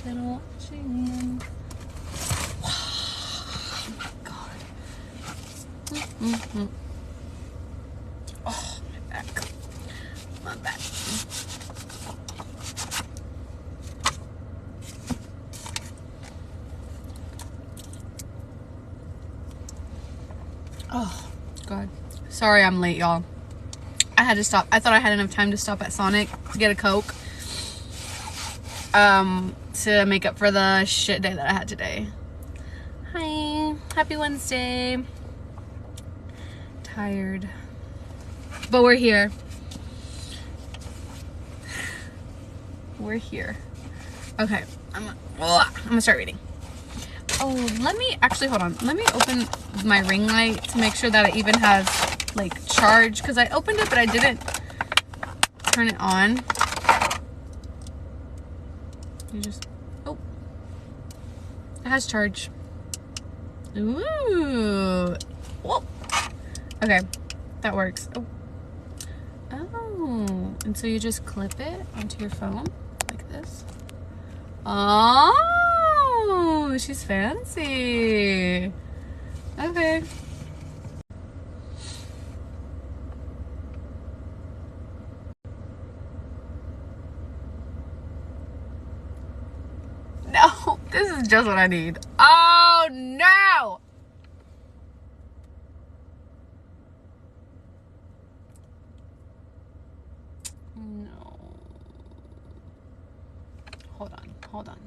been watching them. Oh my god. Oh, my back. My back. Oh, God. Sorry I'm late, y'all. I had to stop. I thought I had enough time to stop at Sonic to get a Coke. To make up for the shit day that I had today. Hi. Happy Wednesday. Tired. But we're here. We're here. Okay. I'm gonna start reading. Oh, let me actually hold on. Let me open my ring light to make sure that it even has like charge, because I opened it but I didn't turn it on. You just it has charge. Ooh. Whoa. Okay, that works. Oh, and so you just clip it onto your phone like this. Oh, she's fancy. Okay. No, this is just what I need. Oh no! No. Hold on, hold on.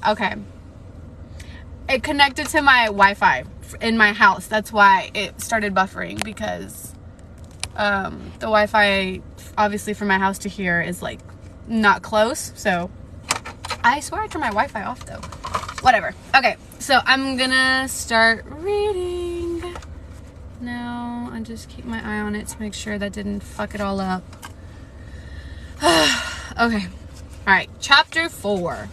Okay. It connected to my Wi-Fi in my house. That's why it started buffering, because the Wi-Fi obviously from my house to here is like not close. So I swear I turned my Wi-Fi off though. Whatever. Okay, so I'm gonna start reading now and just keep my eye on it to make sure that didn't fuck it all up. Okay. All right, chapter 4.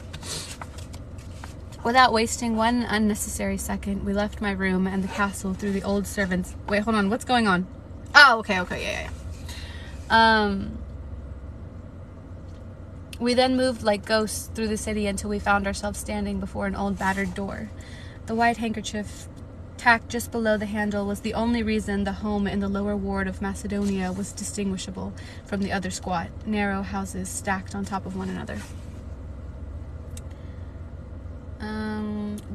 Without wasting one unnecessary second, we left my room and the castle through the old servants. Wait, hold on. What's going on? Oh, okay, yeah. We then moved like ghosts through the city until we found ourselves standing before an old battered door. The white handkerchief tacked just below the handle was the only reason the home in the lower ward of Macedonia was distinguishable from the other squat, narrow houses stacked on top of one another.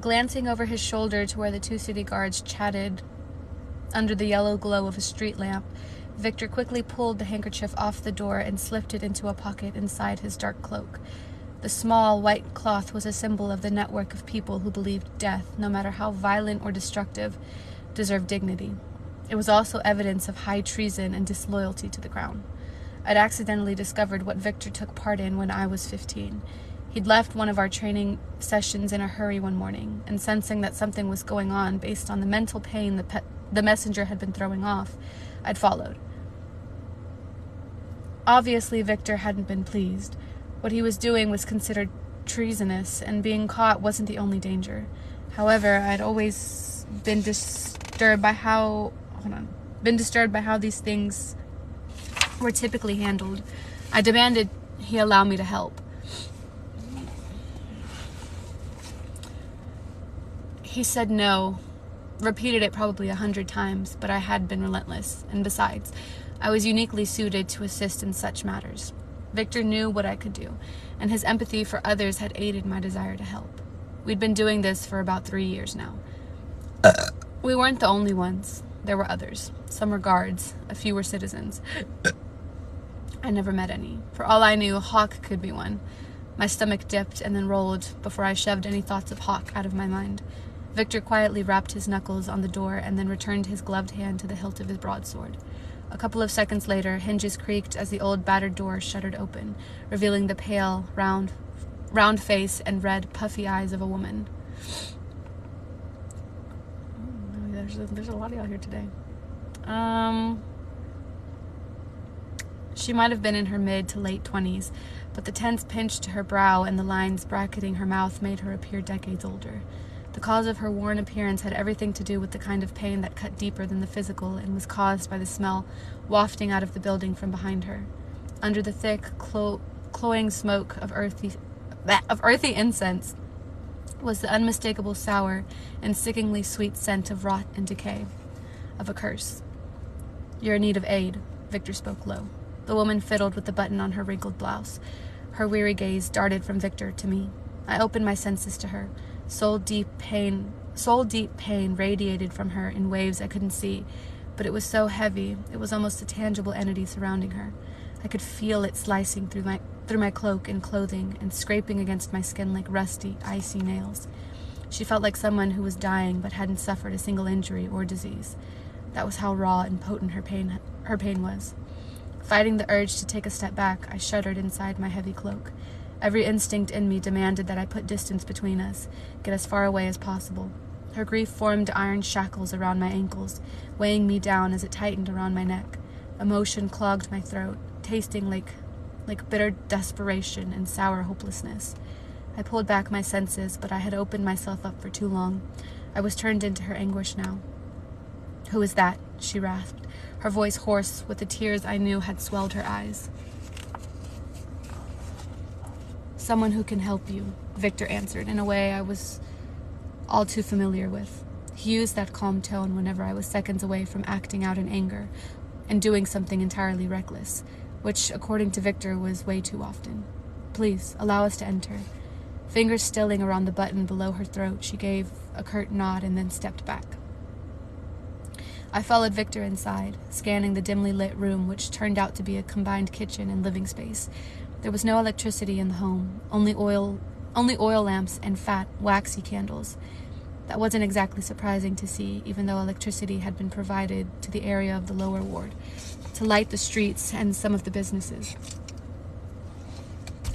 Glancing over his shoulder to where the 2 city guards chatted under the yellow glow of a street lamp, Victor quickly pulled the handkerchief off the door and slipped it into a pocket inside his dark cloak. The small white cloth was a symbol of the network of people who believed death, no matter how violent or destructive, deserved dignity. It was also evidence of high treason and disloyalty to the crown. I'd accidentally discovered what Victor took part in when I was 15. He'd left one of our training sessions in a hurry one morning, and sensing that something was going on based on the mental pain the messenger had been throwing off, I'd followed. Obviously, Victor hadn't been pleased. What he was doing was considered treasonous, and being caught wasn't the only danger. However, I'd always been disturbed by how these things were typically handled. I demanded he allow me to help. He said no, repeated it probably 100 times, but I had been relentless, and besides, I was uniquely suited to assist in such matters. Victor knew what I could do, and his empathy for others had aided my desire to help. We'd been doing this for about 3 years now. We weren't the only ones. There were others. Some were guards, a few were citizens. I never met any. For all I knew, Hawk could be one. My stomach dipped and then rolled before I shoved any thoughts of Hawk out of my mind. Victor quietly rapped his knuckles on the door and then returned his gloved hand to the hilt of his broadsword. A couple of seconds later, hinges creaked as the old battered door shuddered open, revealing the pale, round face and red, puffy eyes of a woman. There's a lot of y'all here today. She She might have been in her mid to late 20s, but the tense pinch to her brow and the lines bracketing her mouth made her appear decades older. The cause of her worn appearance had everything to do with the kind of pain that cut deeper than the physical and was caused by the smell wafting out of the building from behind her. Under the thick, cloying smoke of earthy incense was the unmistakable sour and sickeningly sweet scent of rot and decay, of a curse. "You're in need of aid," Victor spoke low. The woman fiddled with the button on her wrinkled blouse. Her weary gaze darted from Victor to me. I opened my senses to her. Soul-deep pain radiated from her in waves I couldn't see, but it was so heavy, it was almost a tangible entity surrounding her. I could feel it slicing through my cloak and clothing and scraping against my skin like rusty, icy nails. She felt like someone who was dying but hadn't suffered a single injury or disease. That was how raw and potent her pain was. Fighting the urge to take a step back, I shuddered inside my heavy cloak. Every instinct in me demanded that I put distance between us, get as far away as possible. Her grief formed iron shackles around my ankles, weighing me down as it tightened around my neck. Emotion clogged my throat, tasting like bitter desperation and sour hopelessness. I pulled back my senses, but I had opened myself up for too long. I was turned into her anguish now. "Who is that?" she rasped, her voice hoarse with the tears I knew had swelled her eyes. "Someone who can help you," Victor answered in a way I was all too familiar with. He used that calm tone whenever I was seconds away from acting out in anger and doing something entirely reckless, which, according to Victor, was way too often. "Please, allow us to enter." Fingers stilling around the button below her throat, she gave a curt nod and then stepped back. I followed Victor inside, scanning the dimly lit room, which turned out to be a combined kitchen and living space. There was no electricity in the home, only oil lamps and fat, waxy candles. That wasn't exactly surprising to see, even though electricity had been provided to the area of the lower ward, to light the streets and some of the businesses.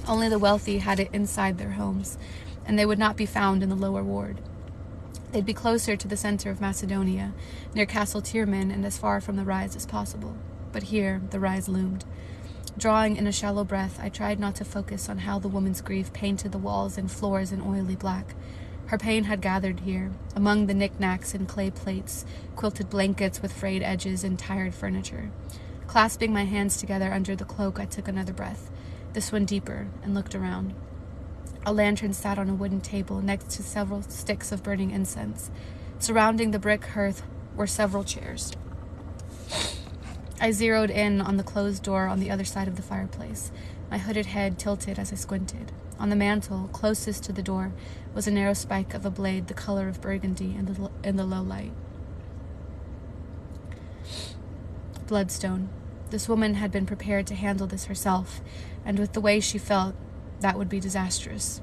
Only the wealthy had it inside their homes, and they would not be found in the lower ward. They'd be closer to the center of Macedonia, near Castle Tierman and as far from the rise as possible. But here, the rise loomed. Drawing in a shallow breath, I tried not to focus on how the woman's grief painted the walls and floors in oily black. Her pain had gathered here, among the knickknacks and clay plates, quilted blankets with frayed edges and tired furniture. Clasping my hands together under the cloak, I took another breath, this one deeper, and looked around. A lantern sat on a wooden table next to several sticks of burning incense. Surrounding the brick hearth were several chairs. I zeroed in on the closed door on the other side of the fireplace, my hooded head tilted as I squinted. On the mantel, closest to the door, was a narrow spike of a blade the color of burgundy in the low light. Bloodstone. This woman had been prepared to handle this herself, and with the way she felt, that would be disastrous.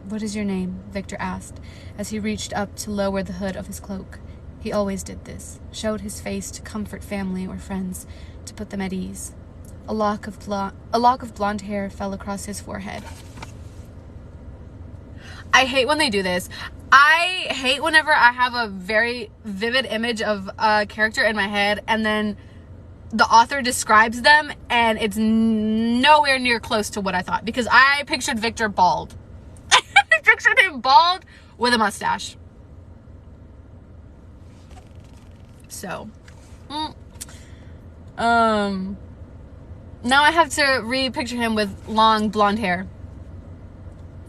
"What is your name?" Victor asked, as he reached up to lower the hood of his cloak. He always did this, showed his face to comfort family or friends, to put them at ease. A lock of blonde hair fell across his forehead. I hate when they do this. I hate whenever I have a very vivid image of a character in my head and then the author describes them and it's nowhere near close to what I thought, because I pictured Victor bald. I pictured him bald with a mustache. So, now I have to re-picture him with long blonde hair.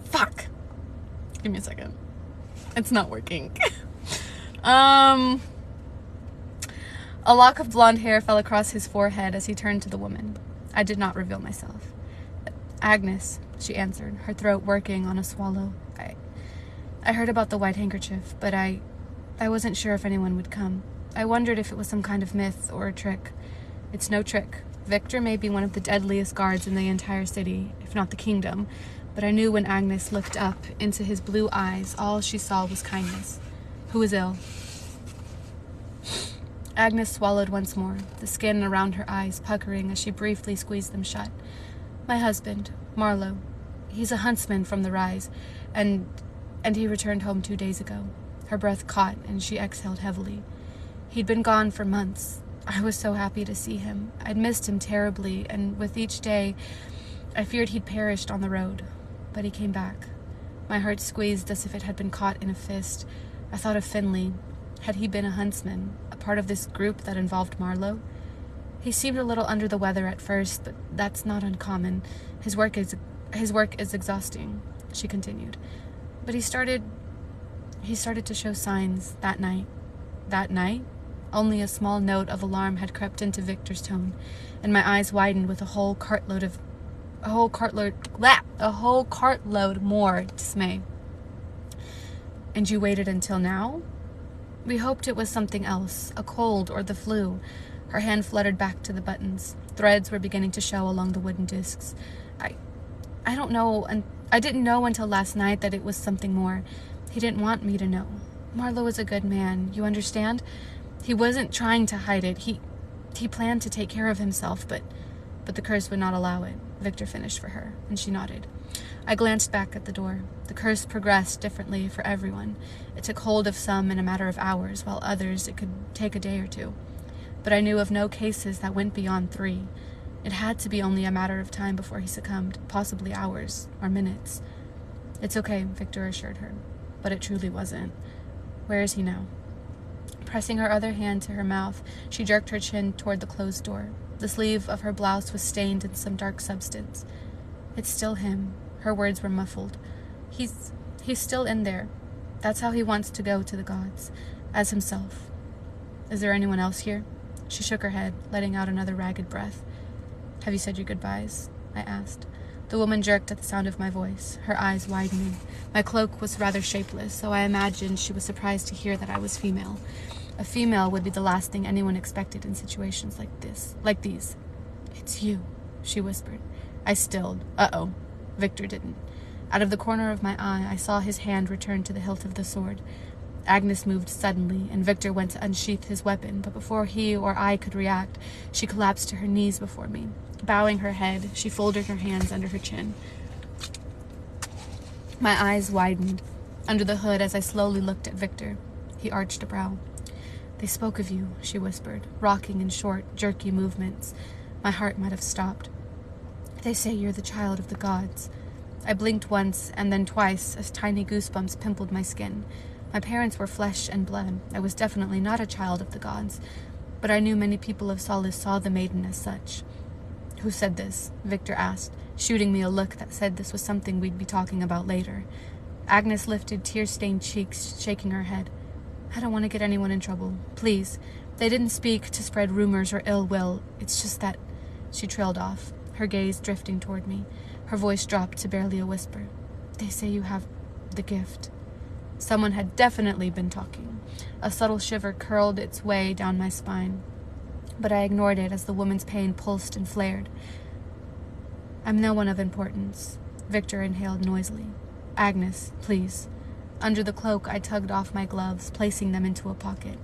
Fuck. Give me a second. It's not working. A lock of blonde hair fell across his forehead as he turned to the woman. I did not reveal myself. "Agnes," she answered, her throat working on a swallow. I heard about the white handkerchief, but I wasn't sure if anyone would come. I wondered if it was some kind of myth or a trick. It's no trick. Victor may be one of the deadliest guards in the entire city, if not the kingdom, but I knew when Agnes looked up into his blue eyes, all she saw was kindness. Who is ill? Agnes swallowed once more, the skin around her eyes puckering as she briefly squeezed them shut. "My husband, Marlowe. He's a huntsman from the rise, and he returned home 2 days ago." Her breath caught, and she exhaled heavily. "He'd been gone for months. I was so happy to see him. I'd missed him terribly, and with each day, I feared he'd perished on the road. But he came back. My heart squeezed as if it had been caught in a fist. I thought of Finley. Had he been a huntsman, a part of this group that involved Marlowe? He seemed a little under the weather at first, but that's not uncommon. His work is exhausting, she continued. But he started to show signs that night. That night? Only a small note of alarm had crept into Victor's tone, and my eyes widened with a whole cartload more dismay. And you waited until now? We hoped it was something else, a cold or the flu. Her hand fluttered back to the buttons. Threads were beginning to show along the wooden discs. I don't know, and I didn't know until last night that it was something more. He didn't want me to know. Marlowe is a good man, you understand? He wasn't trying to hide it. He planned to take care of himself, but the curse would not allow it. Victor finished for her, and she nodded. I glanced back at the door. The curse progressed differently for everyone. It took hold of some in a matter of hours, while others it could take a day or two. But I knew of no cases that went beyond 3. It had to be only a matter of time before he succumbed, possibly hours or minutes. It's okay, Victor assured her, but it truly wasn't. Where is he now? Pressing her other hand to her mouth, she jerked her chin toward the closed door. The sleeve of her blouse was stained in some dark substance. It's still him. Her words were muffled. He's still in there. That's how he wants to go to the gods, as himself. Is there anyone else here? She shook her head, letting out another ragged breath. Have you said your goodbyes? I asked. The woman jerked at the sound of my voice, her eyes widening. My cloak was rather shapeless, so I imagined she was surprised to hear that I was female. A female would be the last thing anyone expected in situations like these. It's you, she whispered. I stilled. Uh-oh. Victor didn't. Out of the corner of my eye, I saw his hand return to the hilt of the sword. Agnes moved suddenly, and Victor went to unsheath his weapon, but before he or I could react, she collapsed to her knees before me. Bowing her head, she folded her hands under her chin. My eyes widened under the hood as I slowly looked at Victor. He arched a brow. They spoke of you, she whispered, rocking in short, jerky movements. My heart might have stopped. They say you're the child of the gods. I blinked once and then twice as tiny goosebumps pimpled my skin. My parents were flesh and blood. I was definitely not a child of the gods, but I knew many people of Solace saw the maiden as such. Who said this? Victor asked, shooting me a look that said this was something we'd be talking about later. Agnes lifted tear-stained cheeks, shaking her head. I don't want to get anyone in trouble. Please. They didn't speak to spread rumors or ill will. It's just that... She trailed off, her gaze drifting toward me. Her voice dropped to barely a whisper. They say you have the gift. Someone had definitely been talking. A subtle shiver curled its way down my spine, but I ignored it as the woman's pain pulsed and flared. I'm no one of importance. Victor inhaled noisily. Agnes, please. Under the cloak, I tugged off my gloves, placing them into a pocket.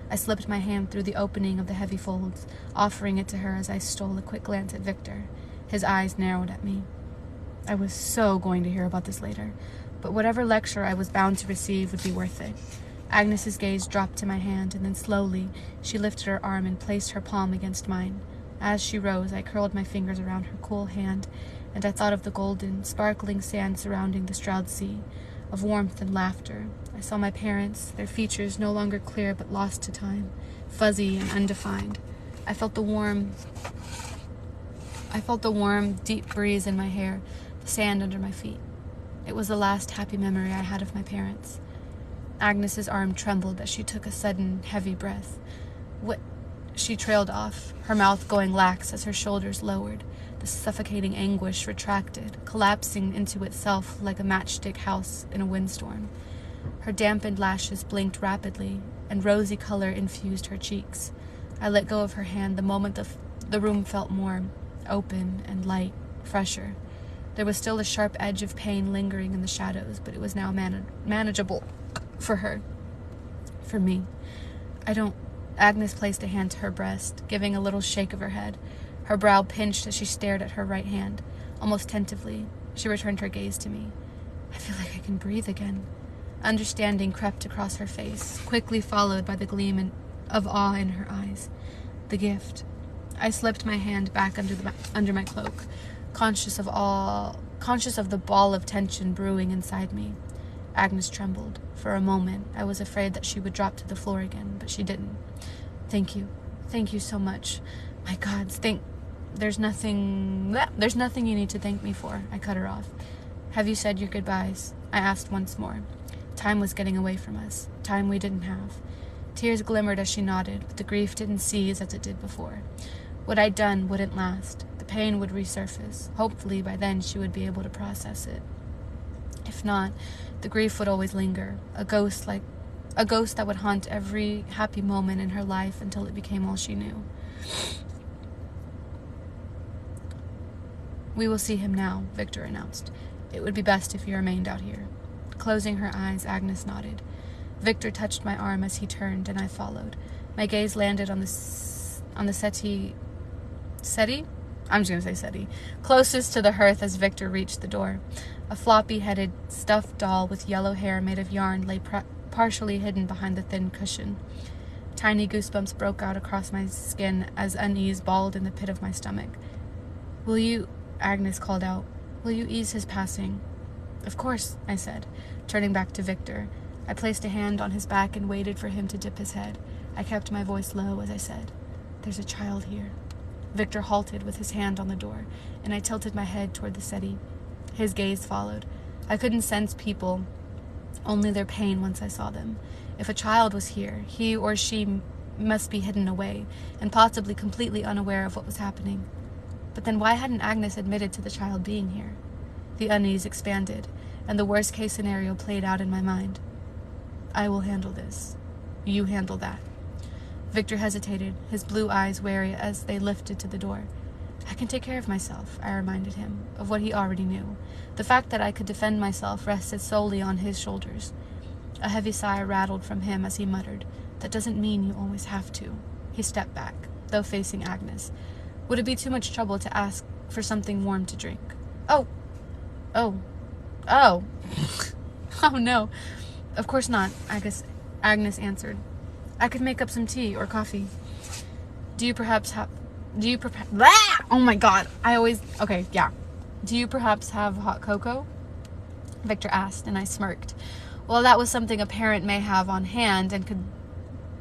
I slipped my hand through the opening of the heavy folds, offering it to her as I stole a quick glance at Victor. His eyes narrowed at me. I was so going to hear about this later, but whatever lecture I was bound to receive would be worth it. Agnes's gaze dropped to my hand, and then slowly she lifted her arm and placed her palm against mine. As she rose, I curled my fingers around her cool hand, and I thought of the golden, sparkling sand surrounding the Stroud Sea, of warmth and laughter. I saw my parents, their features no longer clear but lost to time, fuzzy and undefined. I felt the warm, deep breeze in my hair, the sand under my feet. It was the last happy memory I had of my parents. Agnes's arm trembled as she took a sudden, heavy breath. What? She trailed off, her mouth going lax as her shoulders lowered. The suffocating anguish retracted, collapsing into itself like a matchstick house in a windstorm. Her dampened lashes blinked rapidly, and rosy color infused her cheeks. I let go of her hand the moment the room felt more open and light, fresher. There was still a sharp edge of pain lingering in the shadows, but it was now manageable for her. For me. Agnes placed a hand to her breast, giving a little shake of her head. Her brow pinched as she stared at her right hand. Almost tentatively, she returned her gaze to me. I feel like I can breathe again. Understanding crept across her face, quickly followed by the gleam of awe in her eyes. The gift. I slipped my hand back under my cloak, conscious of the ball of tension brewing inside me. Agnes trembled. For a moment, I was afraid that she would drop to the floor again, but she didn't. Thank you. Thank you so much. My gods, there's nothing you need to thank me for. I cut her off. Have you said your goodbyes? I asked once more. Time was getting away from us. Time we didn't have. Tears glimmered as she nodded, but the grief didn't seize as it did before. What I'd done wouldn't last. The pain would resurface. Hopefully by then she would be able to process it. If not, the grief would always linger, a ghost that would haunt every happy moment in her life until it became all she knew. We will see him now, Victor announced. It would be best if you remained out here. Closing her eyes, Agnes nodded. Victor touched my arm as he turned, and I followed. My gaze landed on the settee? I'm just going to say settee. Closest to the hearth as Victor reached the door. A floppy-headed stuffed doll with yellow hair made of yarn lay partially hidden behind the thin cushion. Tiny goosebumps broke out across my skin as unease balled in the pit of my stomach. Will you, Agnes called out, will you ease his passing? Of course, I said, turning back to Victor. I placed a hand on his back and waited for him to dip his head. I kept my voice low as I said, There's a child here. Victor halted with his hand on the door, and I tilted my head toward the settee. His gaze followed. I couldn't sense people, only their pain once I saw them. If a child was here, he or she must be hidden away, and possibly completely unaware of what was happening. But then why hadn't Agnes admitted to the child being here? The unease expanded, and the worst-case scenario played out in my mind. I will handle this. You handle that. Victor hesitated, his blue eyes wary as they lifted to the door. I can take care of myself, I reminded him, of what he already knew. The fact that I could defend myself rested solely on his shoulders. A heavy sigh rattled from him as he muttered, That doesn't mean you always have to. He stepped back, though facing Agnes. Would it be too much trouble to ask for something warm to drink? Oh, no. Of course not, Agnes answered. I could make up some tea or coffee. Do you perhaps have Do you perhaps have hot cocoa? Victor asked, and I smirked. Well, that was something a parent may have on hand and could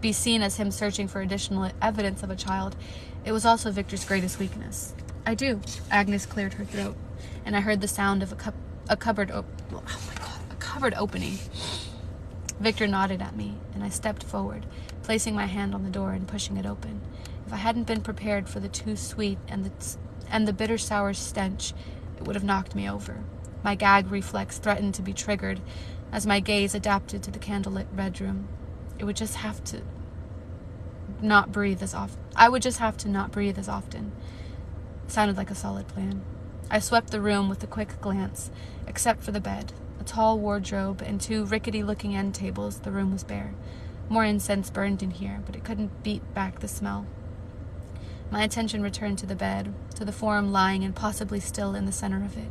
be seen as him searching for additional evidence of a child. It was also Victor's greatest weakness. I do. Agnes cleared her throat, and I heard the sound of a cupboard opening. Victor nodded at me, and I stepped forward, placing my hand on the door and pushing it open. If I hadn't been prepared for the too sweet and the bitter sour stench, it would have knocked me over. My gag reflex threatened to be triggered as my gaze adapted to the candlelit bedroom. I would just have to not breathe as often. Sounded like a solid plan. I swept the room with a quick glance. Except for the bed, a tall wardrobe, and 2 rickety-looking end tables, the room was bare. More incense burned in here, but it couldn't beat back the smell. My attention returned to the bed, to the form lying impossibly still in the center of it.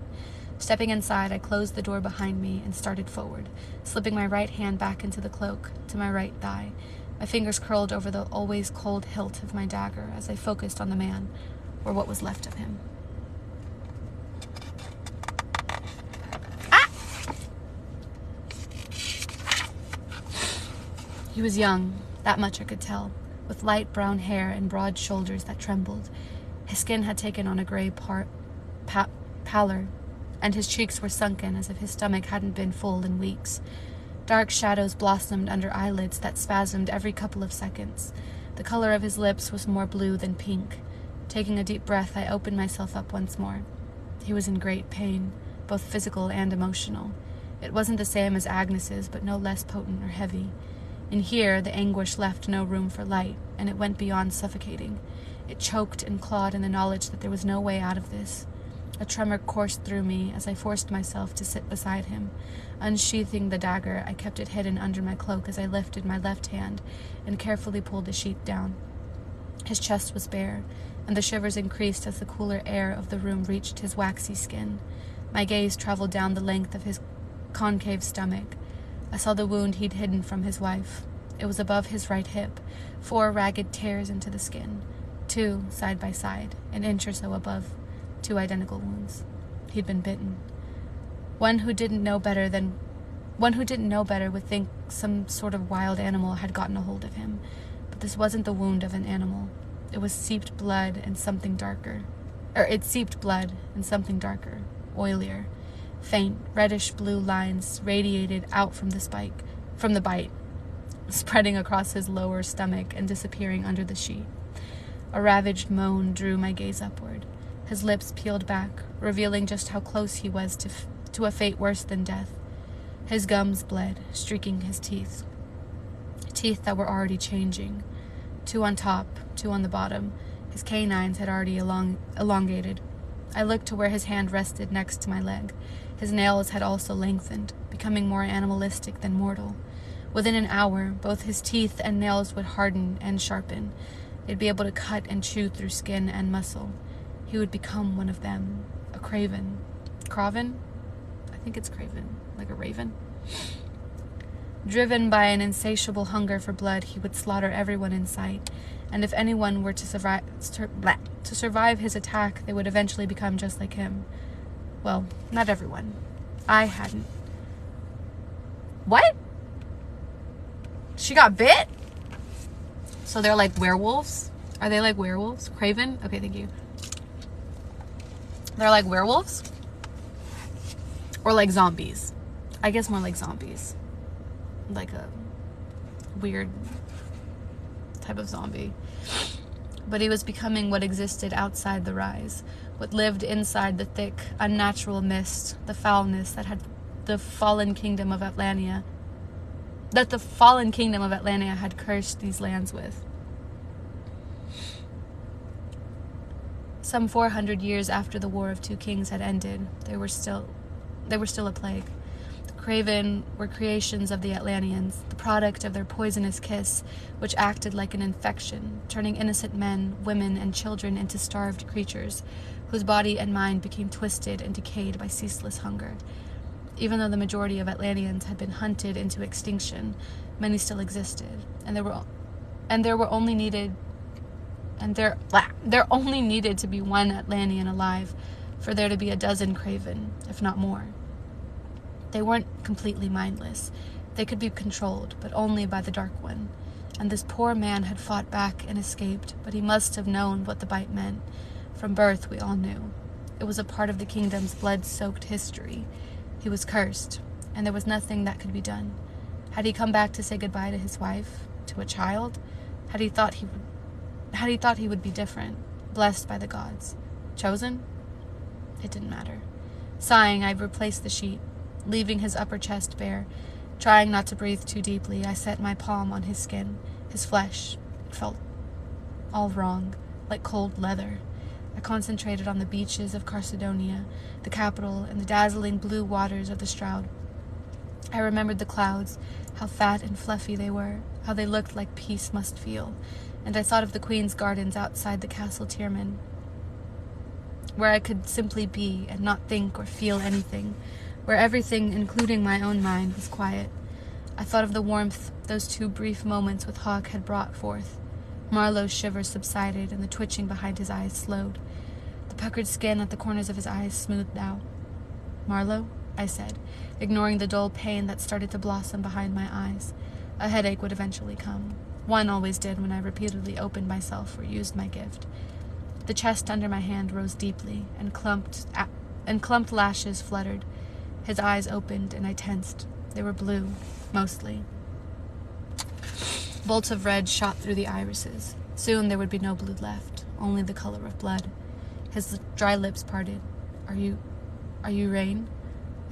Stepping inside, I closed the door behind me and started forward, slipping my right hand back into the cloak, to my right thigh. My fingers curled over the always cold hilt of my dagger as I focused on the man, or what was left of him. He was young, that much I could tell, with light brown hair and broad shoulders that trembled. His skin had taken on a gray pallor, and his cheeks were sunken as if his stomach hadn't been full in weeks. Dark shadows blossomed under eyelids that spasmed every couple of seconds. The color of his lips was more blue than pink. Taking a deep breath, I opened myself up once more. He was in great pain, both physical and emotional. It wasn't the same as Agnes's, but no less potent or heavy. In here, the anguish left no room for light, and it went beyond suffocating. It choked and clawed in the knowledge that there was no way out of this. A tremor coursed through me as I forced myself to sit beside him. Unsheathing the dagger, I kept it hidden under my cloak as I lifted my left hand and carefully pulled the sheath down. His chest was bare, and the shivers increased as the cooler air of the room reached his waxy skin. My gaze traveled down the length of his concave stomach. I saw the wound he'd hidden from his wife. It was above his right hip, 4 ragged tears into the skin. 2 side by side, an inch or so above, 2 identical wounds. He'd been bitten. One who didn't know better would think some sort of wild animal had gotten a hold of him, but this wasn't the wound of an animal. It was seeped blood and something darker. Oilier. Faint, reddish-blue lines radiated out from the bite, spreading across his lower stomach and disappearing under the sheet. A ravaged moan drew my gaze upward. His lips peeled back, revealing just how close he was to a fate worse than death. His gums bled, streaking his teeth. Teeth that were already changing. 2 on top, 2 on the bottom. His canines had already elongated. I looked to where his hand rested next to my leg. His nails had also lengthened, becoming more animalistic than mortal. Within an hour, both his teeth and nails would harden and sharpen. They'd be able to cut and chew through skin and muscle. He would become one of them, a craven. Craven? I think it's craven, like a raven. Driven by an insatiable hunger for blood, he would slaughter everyone in sight, and if anyone were to survive his attack, they would eventually become just like him. Well, not everyone. I hadn't. What? She got bit? So they're like werewolves? Are they like werewolves? Craven? Okay, thank you. They're like werewolves? Or like zombies? I guess more like zombies. Like a weird type of zombie. But he was becoming what existed outside the rise, what lived inside the thick, unnatural mist, the foulness that the fallen kingdom of Atlantia had cursed these lands with. Some 400 years after the War of Two Kings had ended, they were still a plague. The Craven were creations of the Atlanteans, the product of their poisonous kiss, which acted like an infection, turning innocent men, women, and children into starved creatures, whose body and mind became twisted and decayed by ceaseless hunger. Even though the majority of Atlanteans had been hunted into extinction, many still existed, there only needed to be one Atlantean alive for there to be a dozen Craven, if not more. They weren't completely mindless. They could be controlled, but only by the Dark One. And this poor man had fought back and escaped, but he must have known what the bite meant. From birth, we all knew. It was a part of the kingdom's blood-soaked history. He was cursed, and there was nothing that could be done. Had he come back to say goodbye to his wife, to a child? Had he thought he would be different, blessed by the gods? Chosen? It didn't matter. Sighing, I replaced the sheet, leaving his upper chest bare. Trying not to breathe too deeply, I set my palm on his skin, his flesh. It felt all wrong, like cold leather. I concentrated on the beaches of Carcedonia, the capital, and the dazzling blue waters of the Stroud. I remembered the clouds, how fat and fluffy they were, how they looked like peace must feel, and I thought of the Queen's gardens outside the Castle Tierman, where I could simply be and not think or feel anything, where everything, including my own mind, was quiet. I thought of the warmth those 2 brief moments with Hawk had brought forth. Marlowe's shivers subsided, and the twitching behind his eyes slowed. The puckered skin at the corners of his eyes smoothed out. "Marlowe?" I said, ignoring the dull pain that started to blossom behind my eyes. A headache would eventually come. One always did when I repeatedly opened myself or used my gift. The chest under my hand rose deeply, and clumped lashes fluttered. His eyes opened, and I tensed. They were blue, mostly. Bolts of red shot through the irises. Soon there would be no blue left, only the color of blood. His dry lips parted. Are you Rain?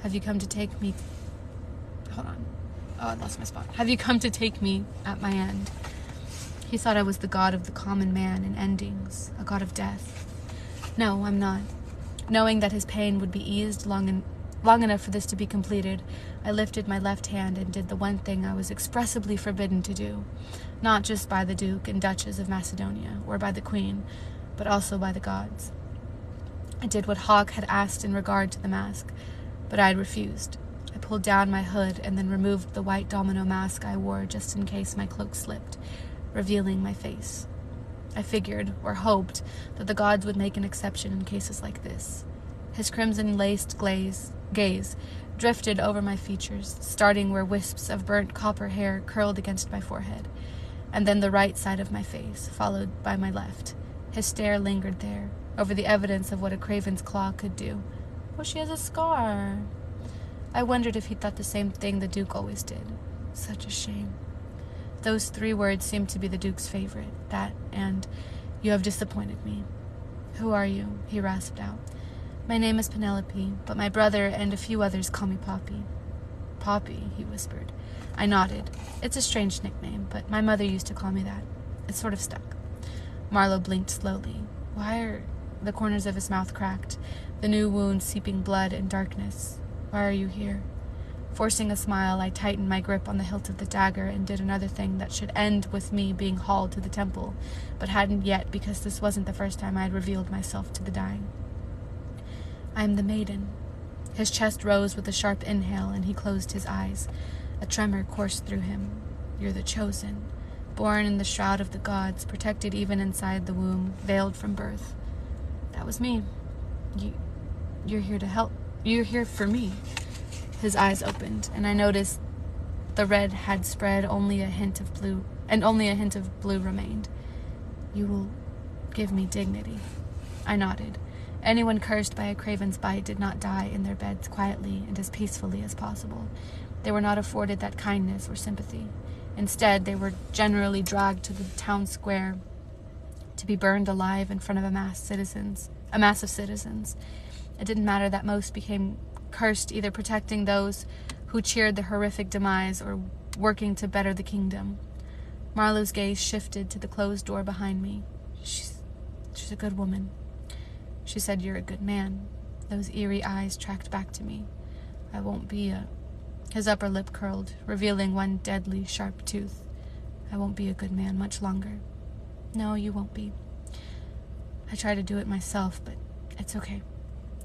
Have you come to take me... Hold on. Oh, I lost my spot. Have you come to take me at my end? He thought I was the god of the common man in endings, a god of death. No, I'm not. Knowing that his pain would be eased long enough for this to be completed, I lifted my left hand and did the one thing I was expressly forbidden to do, not just by the Duke and Duchess of Macedonia, or by the Queen, but also by the gods. I did what Hawk had asked in regard to the mask, but I had refused. I pulled down my hood and then removed the white domino mask I wore just in case my cloak slipped, revealing my face. I figured, or hoped, that the gods would make an exception in cases like this. His crimson-laced gaze drifted over my features, starting where wisps of burnt copper hair curled against my forehead, and then the right side of my face, followed by my left. His stare lingered there, over the evidence of what a craven's claw could do. Oh, she has a scar. I wondered if he thought the same thing the Duke always did. Such a shame. Those 3 words seemed to be the Duke's favorite. That and, "You have disappointed me." "Who are you?" he rasped out. "My name is Penelope, but my brother and a few others call me Poppy." "Poppy," he whispered. I nodded. It's a strange nickname, but my mother used to call me that. It sort of stuck. Marlowe blinked slowly. Why are the corners of his mouth cracked, the new wound seeping blood and darkness? Why are you here? Forcing a smile, I tightened my grip on the hilt of the dagger and did another thing that should end with me being hauled to the temple, but hadn't yet because this wasn't the first time I had revealed myself to the dying. "I am the Maiden." His chest rose with a sharp inhale, and he closed his eyes. A tremor coursed through him. "You're the chosen, born in the shroud of the gods, protected even inside the womb, veiled from birth." That was me. You're here to help. You're here for me. His eyes opened, and I noticed the red had spread, only a hint of blue remained. "You will give me dignity." I nodded. Anyone cursed by a craven's bite did not die in their beds quietly and as peacefully as possible. They were not afforded that kindness or sympathy. Instead, they were generally dragged to the town square to be burned alive in front of a mass of citizens. It didn't matter that most became cursed, either protecting those who cheered the horrific demise or working to better the kingdom. Marlowe's gaze shifted to the closed door behind me. She's a good woman. She said, "You're a good man." Those eerie eyes tracked back to me. "I won't be a..." His upper lip curled, revealing one deadly, sharp tooth. "I won't be a good man much longer." "No, you won't be." I tried to do it myself, but it's okay.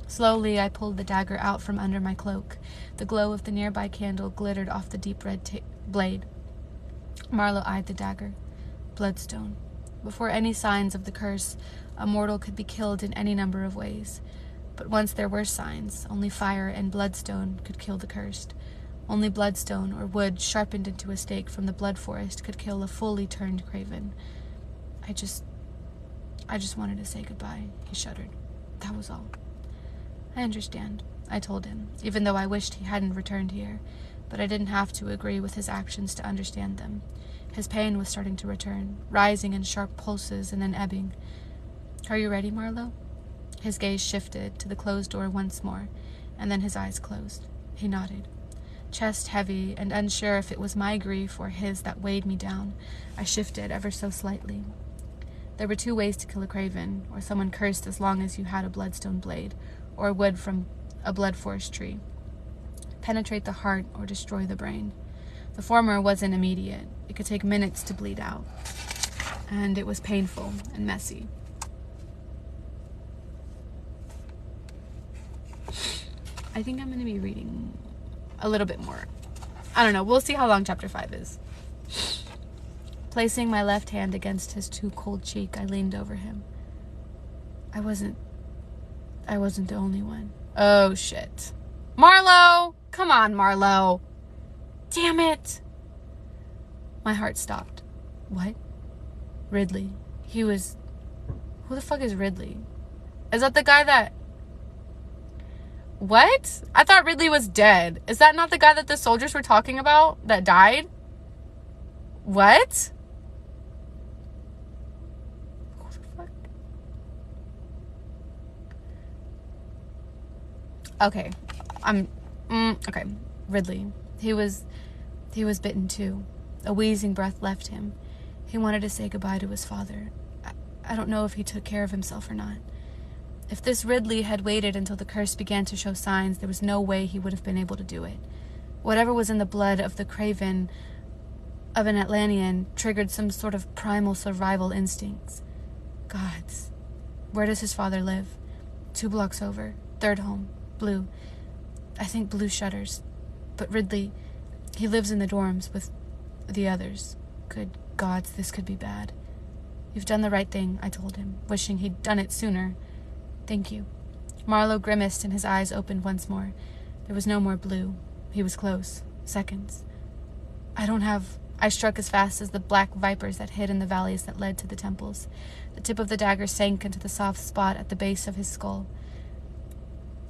Slowly, I pulled the dagger out from under my cloak. The glow of the nearby candle glittered off the deep red blade. Marlowe eyed the dagger. Bloodstone. Before any signs of the curse, a mortal could be killed in any number of ways. But once there were signs, only fire and bloodstone could kill the cursed. Only bloodstone or wood sharpened into a stake from the blood forest could kill a fully turned craven. I just wanted to say goodbye, he shuddered. That was all. I understand, I told him, even though I wished he hadn't returned here, but I didn't have to agree with his actions to understand them. His pain was starting to return, rising in sharp pulses and then ebbing. Are you ready, Marlowe? His gaze shifted to the closed door once more, and then his eyes closed. He nodded. Chest heavy and unsure if it was my grief or his that weighed me down, I shifted ever so slightly. There were 2 ways to kill a craven, or someone cursed as long as you had a bloodstone blade, or wood from a blood forest tree. Penetrate the heart or destroy the brain. The former wasn't immediate. It could take minutes to bleed out. And it was painful and messy. I think I'm going to be reading a little bit more. I don't know. We'll see how long chapter 5 is. Placing my left hand against his too cold cheek, I leaned over him. I wasn't the only one. Oh, shit. Marlowe! Come on, Marlowe! Damn it! My heart stopped. What? Ridley. He was... Who the fuck is Ridley? Is that the guy that... What? I thought Ridley was dead. Is that not the guy that the soldiers were talking about that died? What? Who the fuck? Okay. Okay. Ridley. He was bitten too. A wheezing breath left him. He wanted to say goodbye to his father. I don't know if he took care of himself or not. If this Ridley had waited until the curse began to show signs, there was no way he would have been able to do it. Whatever was in the blood of the craven of an Atlantean triggered some sort of primal survival instincts. Gods. Where does his father live? 2 blocks over. 3rd home. Blue. I think Blue shudders. But Ridley, he lives in the dorms with the others. Good gods, this could be bad. You've done the right thing, I told him, wishing he'd done it sooner. Thank you. Marlowe grimaced and his eyes opened once more. There was no more blue. He was close. Seconds. I struck as fast as the black vipers that hid in the valleys that led to the temples. The tip of the dagger sank into the soft spot at the base of his skull.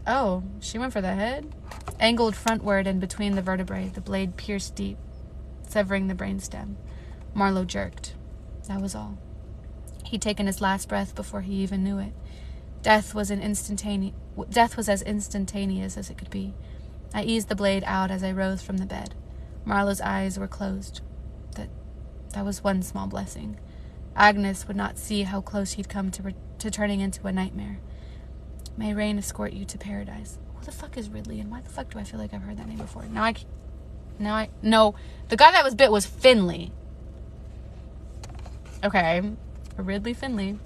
Oh, she went for the head? Angled frontward and between the vertebrae, the blade pierced deep, severing the brainstem. Marlowe jerked. That was all. He'd taken his last breath before he even knew it. Death was as instantaneous as it could be. I eased the blade out as I rose from the bed. Marlowe's eyes were closed. That was one small blessing. Agnes would not see how close he'd come to turning into a nightmare. May rain escort you to paradise. Who the fuck is Ridley, and why the fuck do I feel like I've heard that name before? No, the guy that was bit was Finley. Okay, Ridley Finley.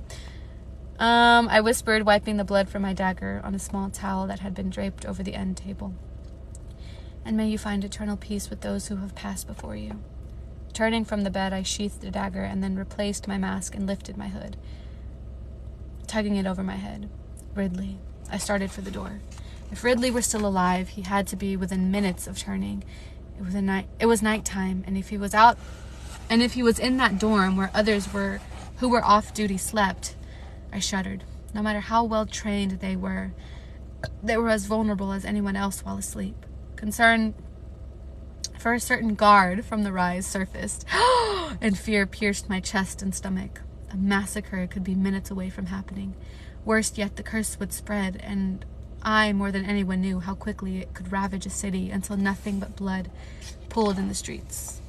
I whispered, wiping the blood from my dagger on a small towel that had been draped over the end table. And may you find eternal peace with those who have passed before you. Turning from the bed, I sheathed the dagger and then replaced my mask and lifted my hood, tugging it over my head. Ridley. I started for the door. If Ridley were still alive, he had to be within minutes of turning. It was nighttime, and if he was in that dorm where others who were off duty slept, I shuddered. No matter how well trained they were as vulnerable as anyone else while asleep. Concern for a certain guard from the rise surfaced, and fear pierced my chest and stomach. A massacre could be minutes away from happening. Worse yet, the curse would spread, and I, more than anyone, knew how quickly it could ravage a city until nothing but blood pooled in the streets.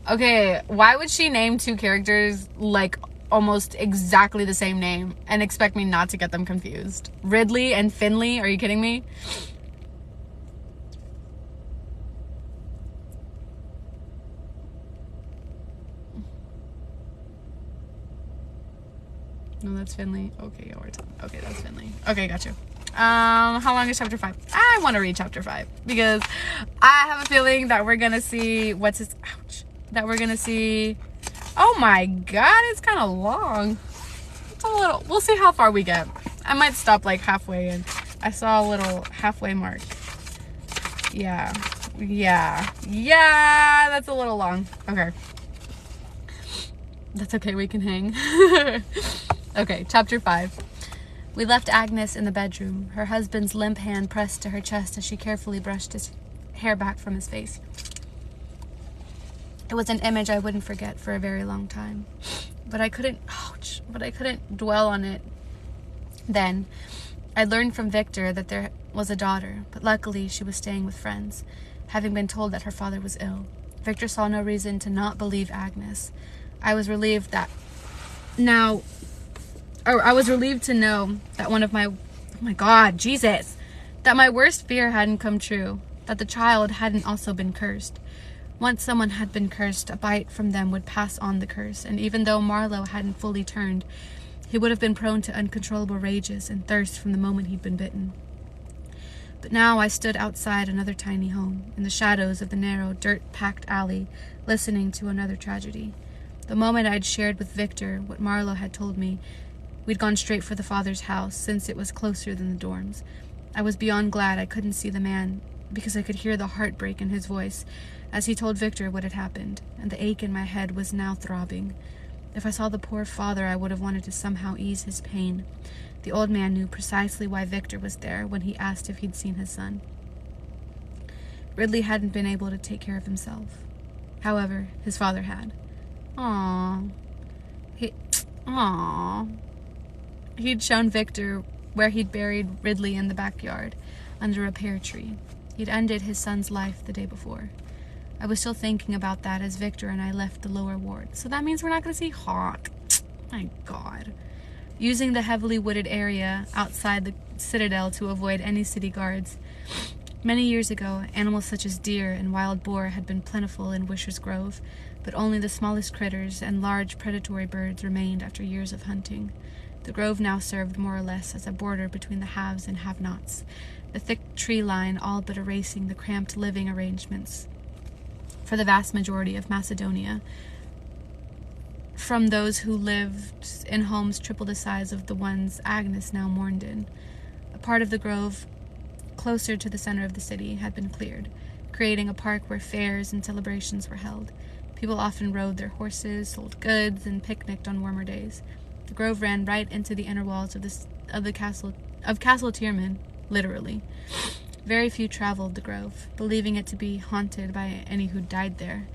Okay, why would she name two characters like almost exactly the same name and expect me not to get them confused? Ridley and Finley? Are you kidding me? No, that's Finley. Okay, okay, that's Finley. Okay, got you. How long is chapter 5? I want to read chapter 5 because I have a feeling that we're gonna see that we're gonna see. Oh my god, it's kind of long. It's a little. We'll see how far we get. I might stop like halfway, and I saw a little halfway mark. Yeah, that's a little long. Okay, that's okay. We can hang. Okay, chapter 5. We left Agnes in the bedroom, her husband's limp hand pressed to her chest as she carefully brushed his hair back from his face. It was an image I wouldn't forget for a very long time. But I couldn't dwell on it then. I learned from Victor that there was a daughter, but luckily she was staying with friends, having been told that her father was ill. Victor saw no reason to not believe Agnes. I was relieved to know that that my worst fear hadn't come true, that the child hadn't also been cursed. Once someone had been cursed, a bite from them would pass on the curse, and even though Marlowe hadn't fully turned, he would have been prone to uncontrollable rages and thirst from the moment he'd been bitten. But now I stood outside another tiny home, in the shadows of the narrow, dirt-packed alley, listening to another tragedy. The moment I'd shared with Victor what Marlowe had told me, we'd gone straight for the father's house, since it was closer than the dorms. I was beyond glad I couldn't see the man, because I could hear the heartbreak in his voice as he told Victor what had happened, and the ache in my head was now throbbing. If I saw the poor father, I would have wanted to somehow ease his pain. The old man knew precisely why Victor was there when he asked if he'd seen his son. Ridley hadn't been able to take care of himself. However, his father had. He'd shown Victor where he'd buried Ridley in the backyard, under a pear tree. He'd ended his son's life the day before. I was still thinking about that as Victor and I left the lower ward. So that means we're not going to see Hawk. My God. Using the heavily wooded area outside the citadel to avoid any city guards. Many years ago, animals such as deer and wild boar had been plentiful in Wisher's Grove, but only the smallest critters and large predatory birds remained after years of hunting. The grove now served more or less as a border between the haves and have-nots, the thick tree line all but erasing the cramped living arrangements for the vast majority of Macedonia, from those who lived in homes triple the size of the ones Agnes now mourned in. A part of the grove closer to the center of the city had been cleared, creating a park where fairs and celebrations were held. People often rode their horses, sold goods, and picnicked on warmer days. The grove ran right into the inner walls of Castle Tierman, literally. Very few traveled the grove, believing it to be haunted by any who died there,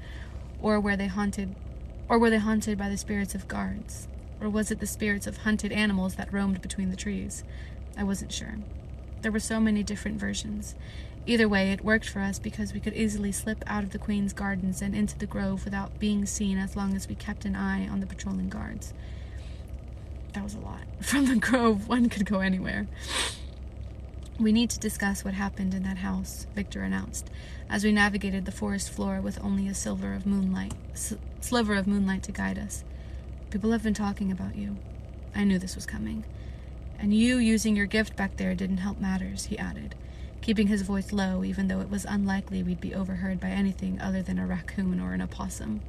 or were they haunted by the spirits of guards, or was it the spirits of hunted animals that roamed between the trees? I wasn't sure. There were so many different versions. Either way, it worked for us because we could easily slip out of the Queen's gardens and into the grove without being seen as long as we kept an eye on the patrolling guards. That was a lot. From the grove, one could go anywhere. "We need to discuss what happened in that house," Victor announced, as we navigated the forest floor with only a sliver of moonlight to guide us. "People have been talking about you." I knew this was coming. "And you using your gift back there didn't help matters," he added, keeping his voice low even though it was unlikely we'd be overheard by anything other than a raccoon or an opossum.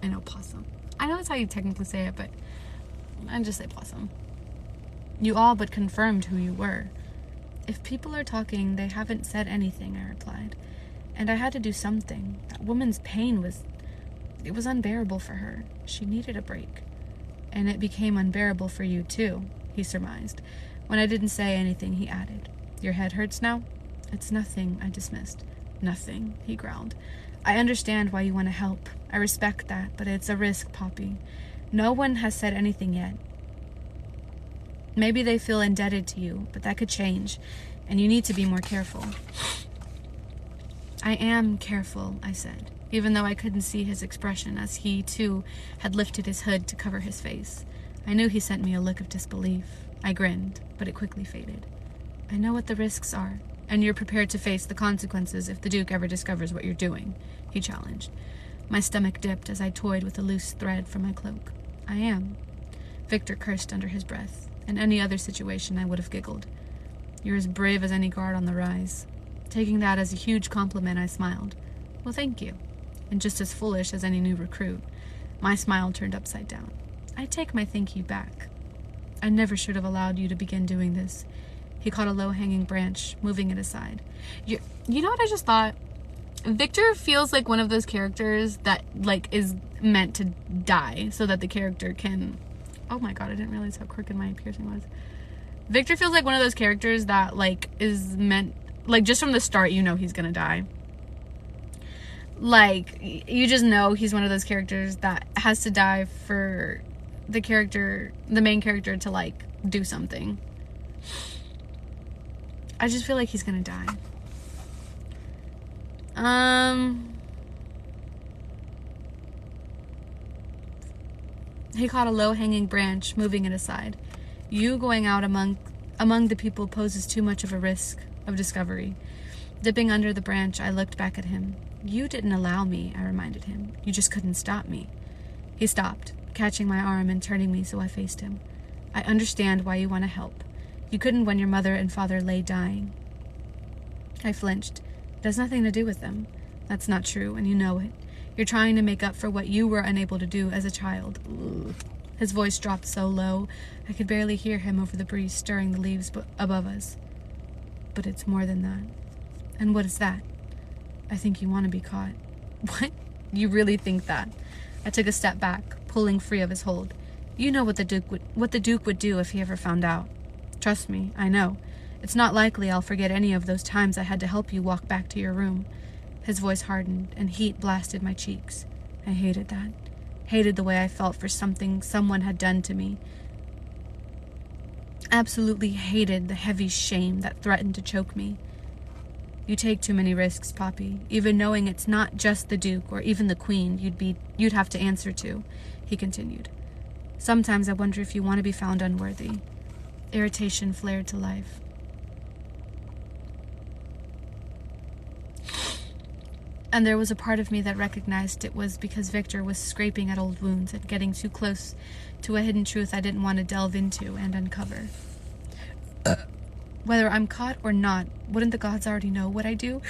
An opossum. I know that's how you technically say it, but I just say possum. "You all but confirmed who you were." "If people are talking, they haven't said anything," I replied. "And I had to do something. That woman's pain was unbearable for her. She needed a break." "And it became unbearable for you, too," he surmised. When I didn't say anything, he added, "Your head hurts now?" "It's nothing," I dismissed. "Nothing," he growled. "I understand why you want to help. I respect that, but it's a risk, Poppy. No one has said anything yet. Maybe they feel indebted to you, but that could change, and you need to be more careful." "I am careful," I said, even though I couldn't see his expression as he, too, had lifted his hood to cover his face. I knew he sent me a look of disbelief. I grinned, but it quickly faded. "I know what the risks are, and you're prepared to face the consequences if the Duke ever discovers what you're doing," he challenged. My stomach dipped as I toyed with a loose thread from my cloak. "I am." Victor cursed under his breath. In any other situation, I would have giggled. "You're as brave as any guard on the rise." Taking that as a huge compliment, I smiled. "Well, thank you." And just as foolish as any new recruit. My smile turned upside down. "I take my thank you back. I never should have allowed you to begin doing this." He caught a low-hanging branch, moving it aside. You know what I just thought? Victor feels like one of those characters that, is meant to die so that the character can... Oh my god, I didn't realize how crooked my piercing was. Victor feels like one of those characters that, is meant... just from the start, you know he's gonna die. You just know he's one of those characters that has to die for the main character to, do something. I just feel like he's gonna die. He caught a low-hanging branch, moving it aside. "You going out among the people poses too much of a risk of discovery." Dipping under the branch, I looked back at him. "You didn't allow me," I reminded him. "You just couldn't stop me." He stopped, catching my arm and turning me so I faced him. "I understand why you want to help. You couldn't when your mother and father lay dying." I flinched. "It has nothing to do with them." "That's not true, and you know it. You're trying to make up for what you were unable to do as a child." Ugh. His voice dropped so low, I could barely hear him over the breeze stirring the leaves above us. "But it's more than that." "And what is that?" "I think you want to be caught." "What? You really think that?" I took a step back, pulling free of his hold. "You know what the Duke would do if he ever found out." "Trust me, I know. It's not likely I'll forget any of those times I had to help you walk back to your room." His voice hardened, and heat blasted my cheeks. I hated that. Hated the way I felt for something someone had done to me. Absolutely hated the heavy shame that threatened to choke me. "You take too many risks, Poppy, even knowing it's not just the Duke or even the Queen you'd have to answer to," he continued. "Sometimes I wonder if you want to be found unworthy." Irritation flared to life. And there was a part of me that recognized it was because Victor was scraping at old wounds and getting too close to a hidden truth I didn't want to delve into and uncover. Whether I'm caught or not, wouldn't the gods already know what I do?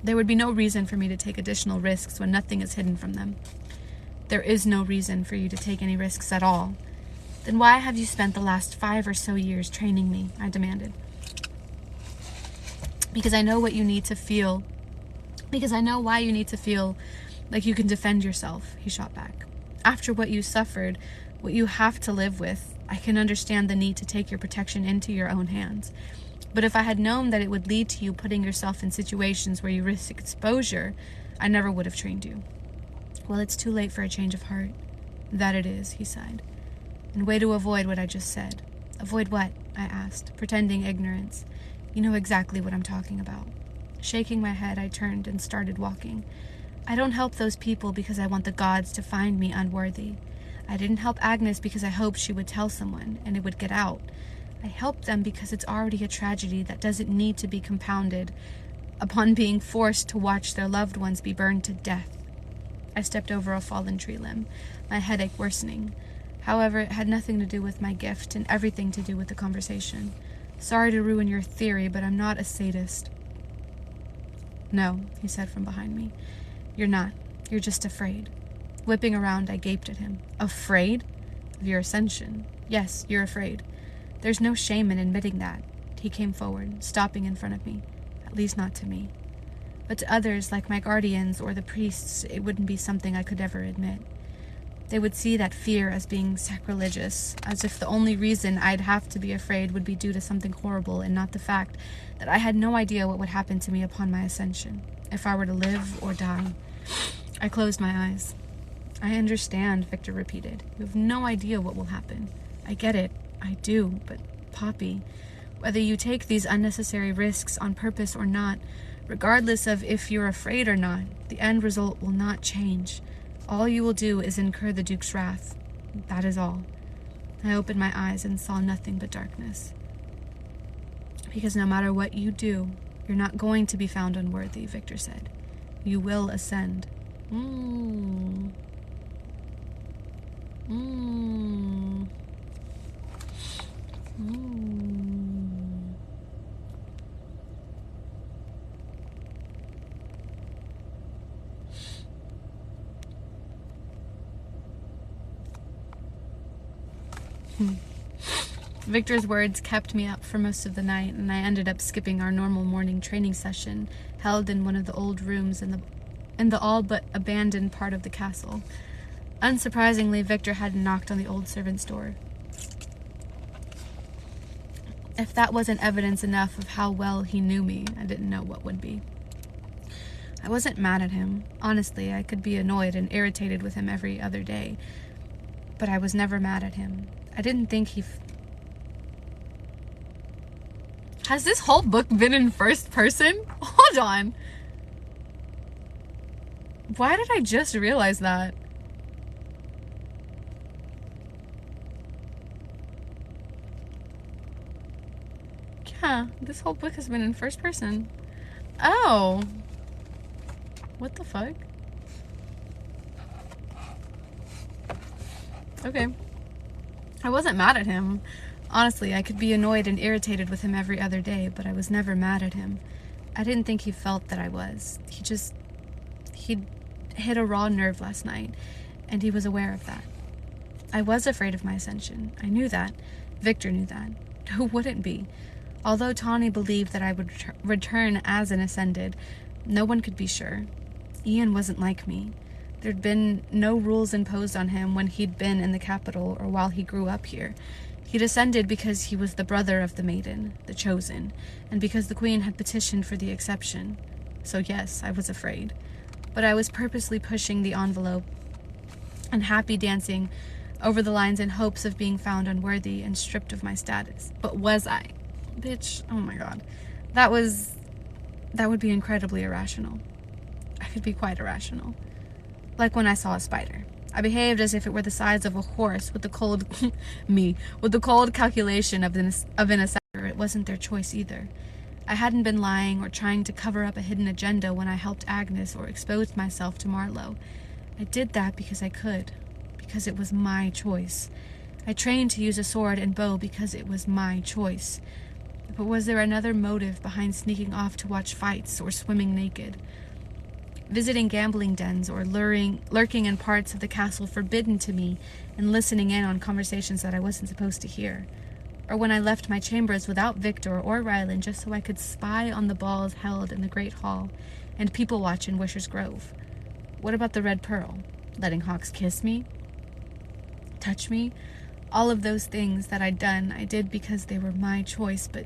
There would be no reason for me to take additional risks when nothing is hidden from them. There is no reason for you to take any risks at all. Then why have you spent the last 5 or so years training me? I demanded. Because I know what you need to feel. Because I know why you need to feel like you can defend yourself, he shot back. After what you suffered, what you have to live with, I can understand the need to take your protection into your own hands. But if I had known that it would lead to you putting yourself in situations where you risk exposure, I never would have trained you. Well, it's too late for a change of heart. That it is, he sighed. And way to avoid what I just said. Avoid what? I asked, pretending ignorance. You know exactly what I'm talking about. Shaking my head, I turned and started walking. I don't help those people because I want the gods to find me unworthy. I didn't help Agnes because I hoped she would tell someone and it would get out. I helped them because it's already a tragedy that doesn't need to be compounded upon being forced to watch their loved ones be burned to death. I stepped over a fallen tree limb, my headache worsening. However, it had nothing to do with my gift and everything to do with the conversation. Sorry to ruin your theory, but I'm not a sadist. No, he said from behind me. You're not. You're just afraid. Whipping around, I gaped at him. Afraid? Of your ascension. Yes, you're afraid. There's no shame in admitting that. He came forward, stopping in front of me. At least not to me. But to others, like my guardians or the priests, it wouldn't be something I could ever admit. They would see that fear as being sacrilegious, as if the only reason I'd have to be afraid would be due to something horrible and not the fact that I had no idea what would happen to me upon my ascension, if I were to live or die. I closed my eyes. I understand, Victor repeated. You have no idea what will happen. I get it. I do, but Poppy, whether you take these unnecessary risks on purpose or not, regardless of if you're afraid or not, the end result will not change. All you will do is incur the Duke's wrath. That is all. I opened my eyes and saw nothing but darkness. Because no matter what you do, you're not going to be found unworthy, Victor said. You will ascend. Victor's words kept me up for most of the night, and I ended up skipping our normal morning training session held in one of the old rooms in the all but abandoned part of the castle. Unsurprisingly, Victor hadn't knocked on the old servant's door. If that wasn't evidence enough of how well he knew me, I didn't know what would be. I wasn't mad at him. Honestly, I could be annoyed and irritated with him every other day, but I was never mad at him. I didn't think he... Has this whole book been in first person? Hold on. Why did I just realize that? Yeah, this whole book has been in first person. Oh. What the fuck? Okay. I wasn't mad at him. Honestly, I could be annoyed and irritated with him every other day, but I was never mad at him. I didn't think he felt that I was. He'd hit a raw nerve last night, and he was aware of that. I was afraid of my ascension. I knew that. Victor knew that. Who wouldn't be? Although Tawny believed that I would return as an ascended, no one could be sure. Ian wasn't like me. There'd been no rules imposed on him when he'd been in the capital or while he grew up here. He'd ascended because he was the brother of the Maiden, the Chosen, and because the Queen had petitioned for the exception. So yes, I was afraid. But I was purposely pushing the envelope and happy dancing over the lines in hopes of being found unworthy and stripped of my status. But was I? Bitch, oh my god. That would be incredibly irrational. I could be quite irrational. Like when I saw a spider. I behaved as if it were the size of a horse with the cold with the cold calculation of an assessor. It wasn't their choice either. I hadn't been lying or trying to cover up a hidden agenda when I helped Agnes or exposed myself to Marlowe. I did that because I could, because it was my choice. I trained to use a sword and bow because it was my choice. But was there another motive behind sneaking off to watch fights or swimming naked? Visiting gambling dens or lurking in parts of the castle forbidden to me and listening in on conversations that I wasn't supposed to hear? Or when I left my chambers without Victor or Rylan just so I could spy on the balls held in the Great Hall and people watch in Wisher's Grove? What about the Red Pearl? Letting Hawks kiss me? Touch me? All of those things that I'd done, I did because they were my choice, but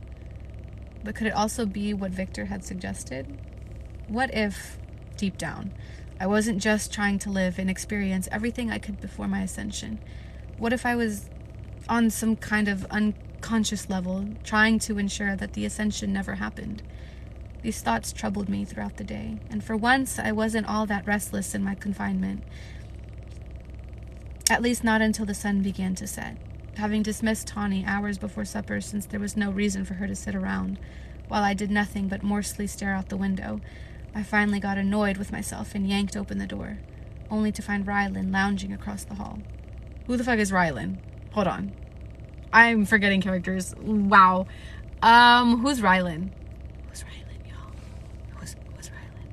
could it also be what Victor had suggested? What if, deep down, I wasn't just trying to live and experience everything I could before my ascension? What if I was on some kind of unconscious level, trying to ensure that the ascension never happened? These thoughts troubled me throughout the day, and for once I wasn't all that restless in my confinement. At least not until the sun began to set. Having dismissed Tawny hours before supper since there was no reason for her to sit around, while I did nothing but morsely stare out the window, I finally got annoyed with myself and yanked open the door, only to find Rylan lounging across the hall. Who the fuck is Rylan? Hold on. I'm forgetting characters. Wow. Who's Rylan? Who's Rylan, y'all? Who's Rylan?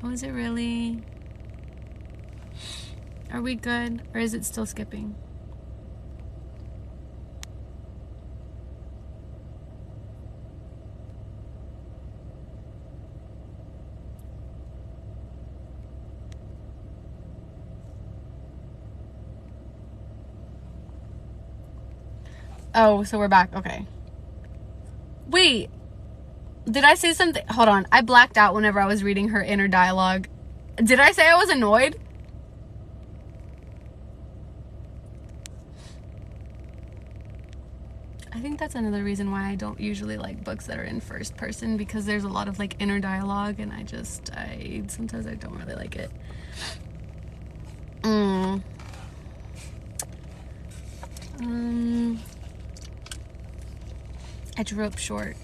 Oh, is it really? Are we good? Or is it still skipping? Oh, so we're back. Okay. Wait. Did I say something? Hold on. I blacked out whenever I was reading her inner dialogue. Did I say I was annoyed? I think that's another reason why I don't usually like books that are in first person, because there's a lot of like inner dialogue and sometimes I don't really like it. I drew up short.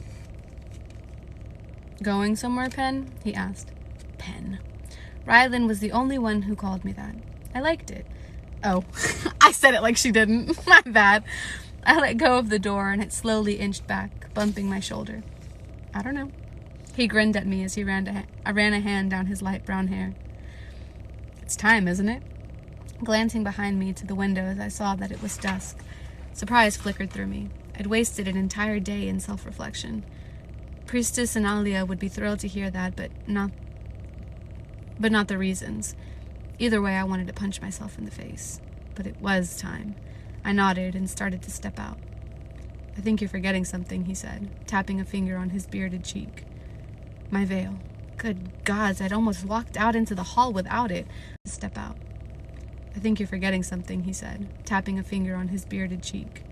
Going somewhere, Pen? He asked. Pen. Rylan was the only one who called me that. I liked it. Oh, I said it like she didn't. My bad. I let go of the door and it slowly inched back, bumping my shoulder. I don't know. He grinned at me as he ran a hand down his light brown hair. It's time, isn't it? Glancing behind me to the windows, I saw that it was dusk. Surprise flickered through me. I'd wasted an entire day in self-reflection. Priestess Analia would be thrilled to hear that, but not the reasons. Either way, I wanted to punch myself in the face. But it was time. I nodded and started to step out. I think you're forgetting something, he said, tapping a finger on his bearded cheek. My veil. Good gods, I'd almost walked out into the hall without it. Step out. I think you're forgetting something, he said, tapping a finger on his bearded cheek.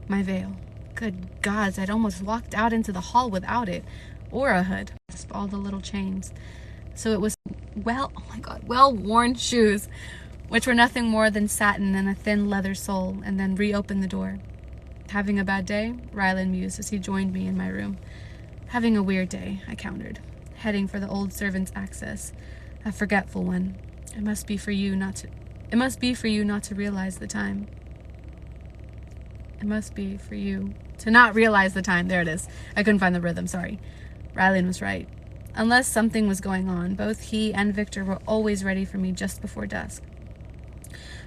My veil. Good gods, I'd almost walked out into the hall without it. Or a hood. All the little chains. So it was, well-worn shoes, which were nothing more than satin and a thin leather sole, and then reopened the door. Having a bad day? Rylan mused as he joined me in my room. Having a weird day, I countered, heading for the old servant's access. A forgetful one. It must be for you not to realize the time. It must be for you to not realize the time. There it is. I couldn't find the rhythm, sorry. Rylan was right. Unless something was going on, both he and Victor were always ready for me just before dusk.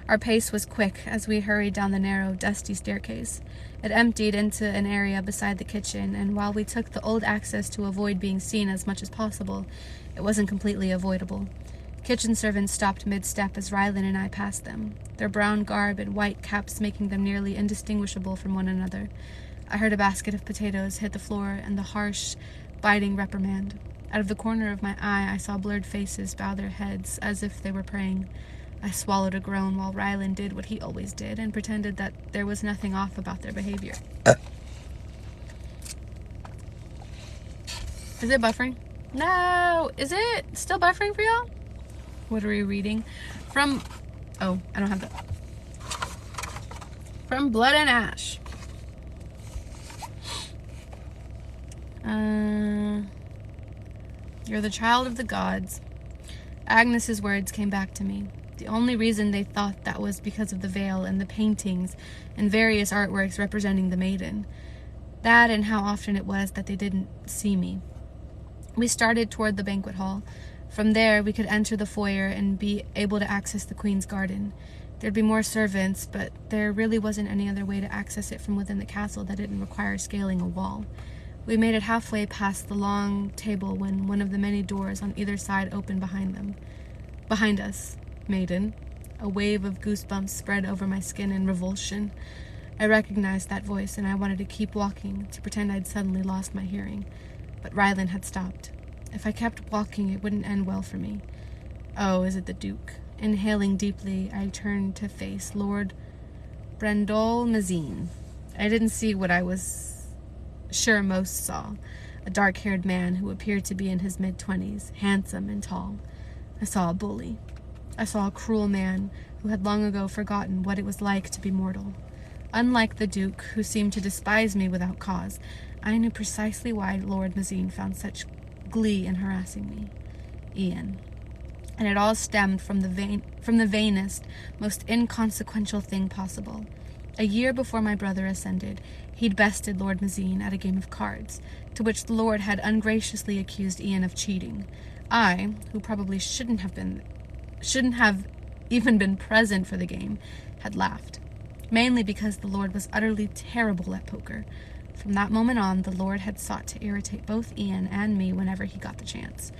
Our pace was quick as we hurried down the narrow, dusty staircase. It emptied into an area beside the kitchen, and while we took the old access to avoid being seen as much as possible, it wasn't completely avoidable. Kitchen servants stopped mid-step as Rylan and I passed them, their brown garb and white caps making them nearly indistinguishable from one another. I heard a basket of potatoes hit the floor and the harsh, biting reprimand. Out of the corner of my eye, I saw blurred faces bow their heads as if they were praying. I swallowed a groan while Rylan did what he always did and pretended that there was nothing off about their behavior. Is it buffering? No! Is it still buffering for y'all? What are we reading? From... Oh, I don't have that. From Blood and Ash. You're the child of the gods. Agnes's words came back to me. The only reason they thought that was because of the veil and the paintings and various artworks representing the maiden. That and how often it was that they didn't see me. We started toward the banquet hall. From there, we could enter the foyer and be able to access the Queen's garden. There'd be more servants, but there really wasn't any other way to access it from within the castle that didn't require scaling a wall. We made it halfway past the long table when one of the many doors on either side opened behind them. Behind us, maiden. A wave of goosebumps spread over my skin in revulsion. I recognized that voice, and I wanted to keep walking, to pretend I'd suddenly lost my hearing. But Rylan had stopped. If I kept walking, it wouldn't end well for me. Oh, is it the Duke? Inhaling deeply, I turned to face Lord Brendol Mazine. I didn't see what I was sure most saw. A dark-haired man who appeared to be in his mid-20s, handsome and tall. I saw a bully. I saw a cruel man who had long ago forgotten what it was like to be mortal. Unlike the Duke, who seemed to despise me without cause, I knew precisely why Lord Mazine found such glee in harassing me. Ian. And it all stemmed from the vainest, most inconsequential thing possible. A year before my brother ascended, he'd bested Lord Mazine at a game of cards, to which the Lord had ungraciously accused Ian of cheating. I, who probably shouldn't have even been present for the game, had laughed. Mainly because the Lord was utterly terrible at poker. From that moment on, the Lord had sought to irritate both Ian and me whenever he got the chance.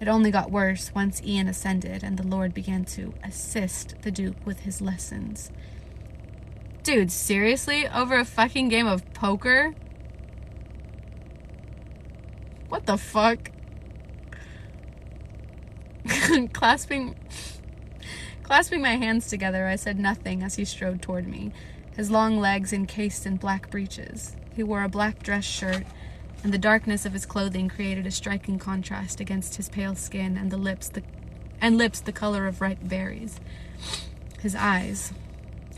It only got worse once Ian ascended and the Lord began to assist the Duke with his lessons. Dude, seriously? Over a fucking game of poker? What the fuck? Clasping my hands together, I said nothing as he strode toward me, his long legs encased in black breeches. He wore a black dress shirt, and the darkness of his clothing created a striking contrast against his pale skin and lips the color of ripe berries. His eyes,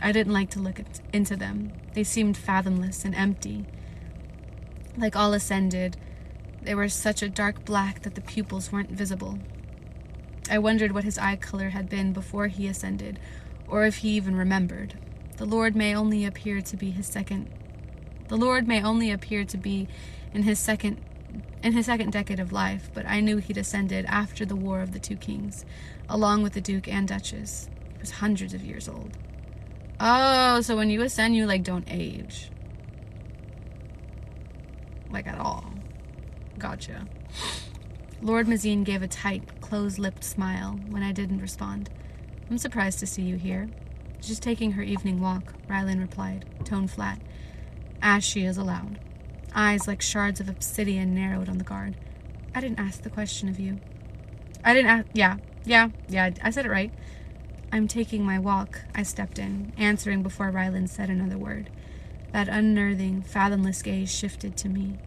I didn't like to look into them. They seemed fathomless and empty. Like all ascended, they were such a dark black that the pupils weren't visible. I wondered what his eye color had been before he ascended, or if he even remembered. The Lord may only appear to be in his second decade of life, but I knew he'd ascended after the War of the Two Kings, along with the Duke and Duchess. He was hundreds of years old. Oh, so when you ascend, you, don't age. At all. Gotcha. Lord Mazine gave a tight, close-lipped smile when I didn't respond. I'm surprised to see you here. Just taking her evening walk, Rylan replied, tone flat, as she is allowed. Eyes like shards of obsidian narrowed on the guard. I didn't ask the question of you. I didn't ask... Yeah, I said it right. I'm taking my walk, I stepped in, answering before Rylan said another word. That unnerving, fathomless gaze shifted to me.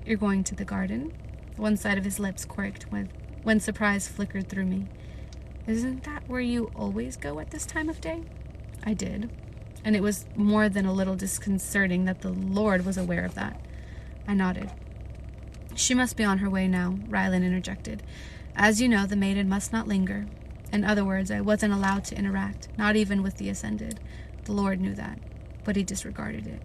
You're going to the garden? One side of his lips quirked when surprise flickered through me. Isn't that where you always go at this time of day? I did, and it was more than a little disconcerting that the Lord was aware of that. I nodded. She must be on her way now, Rylan interjected. As you know, the maiden must not linger. In other words, I wasn't allowed to interact, not even with the ascended. The Lord knew that, but he disregarded it.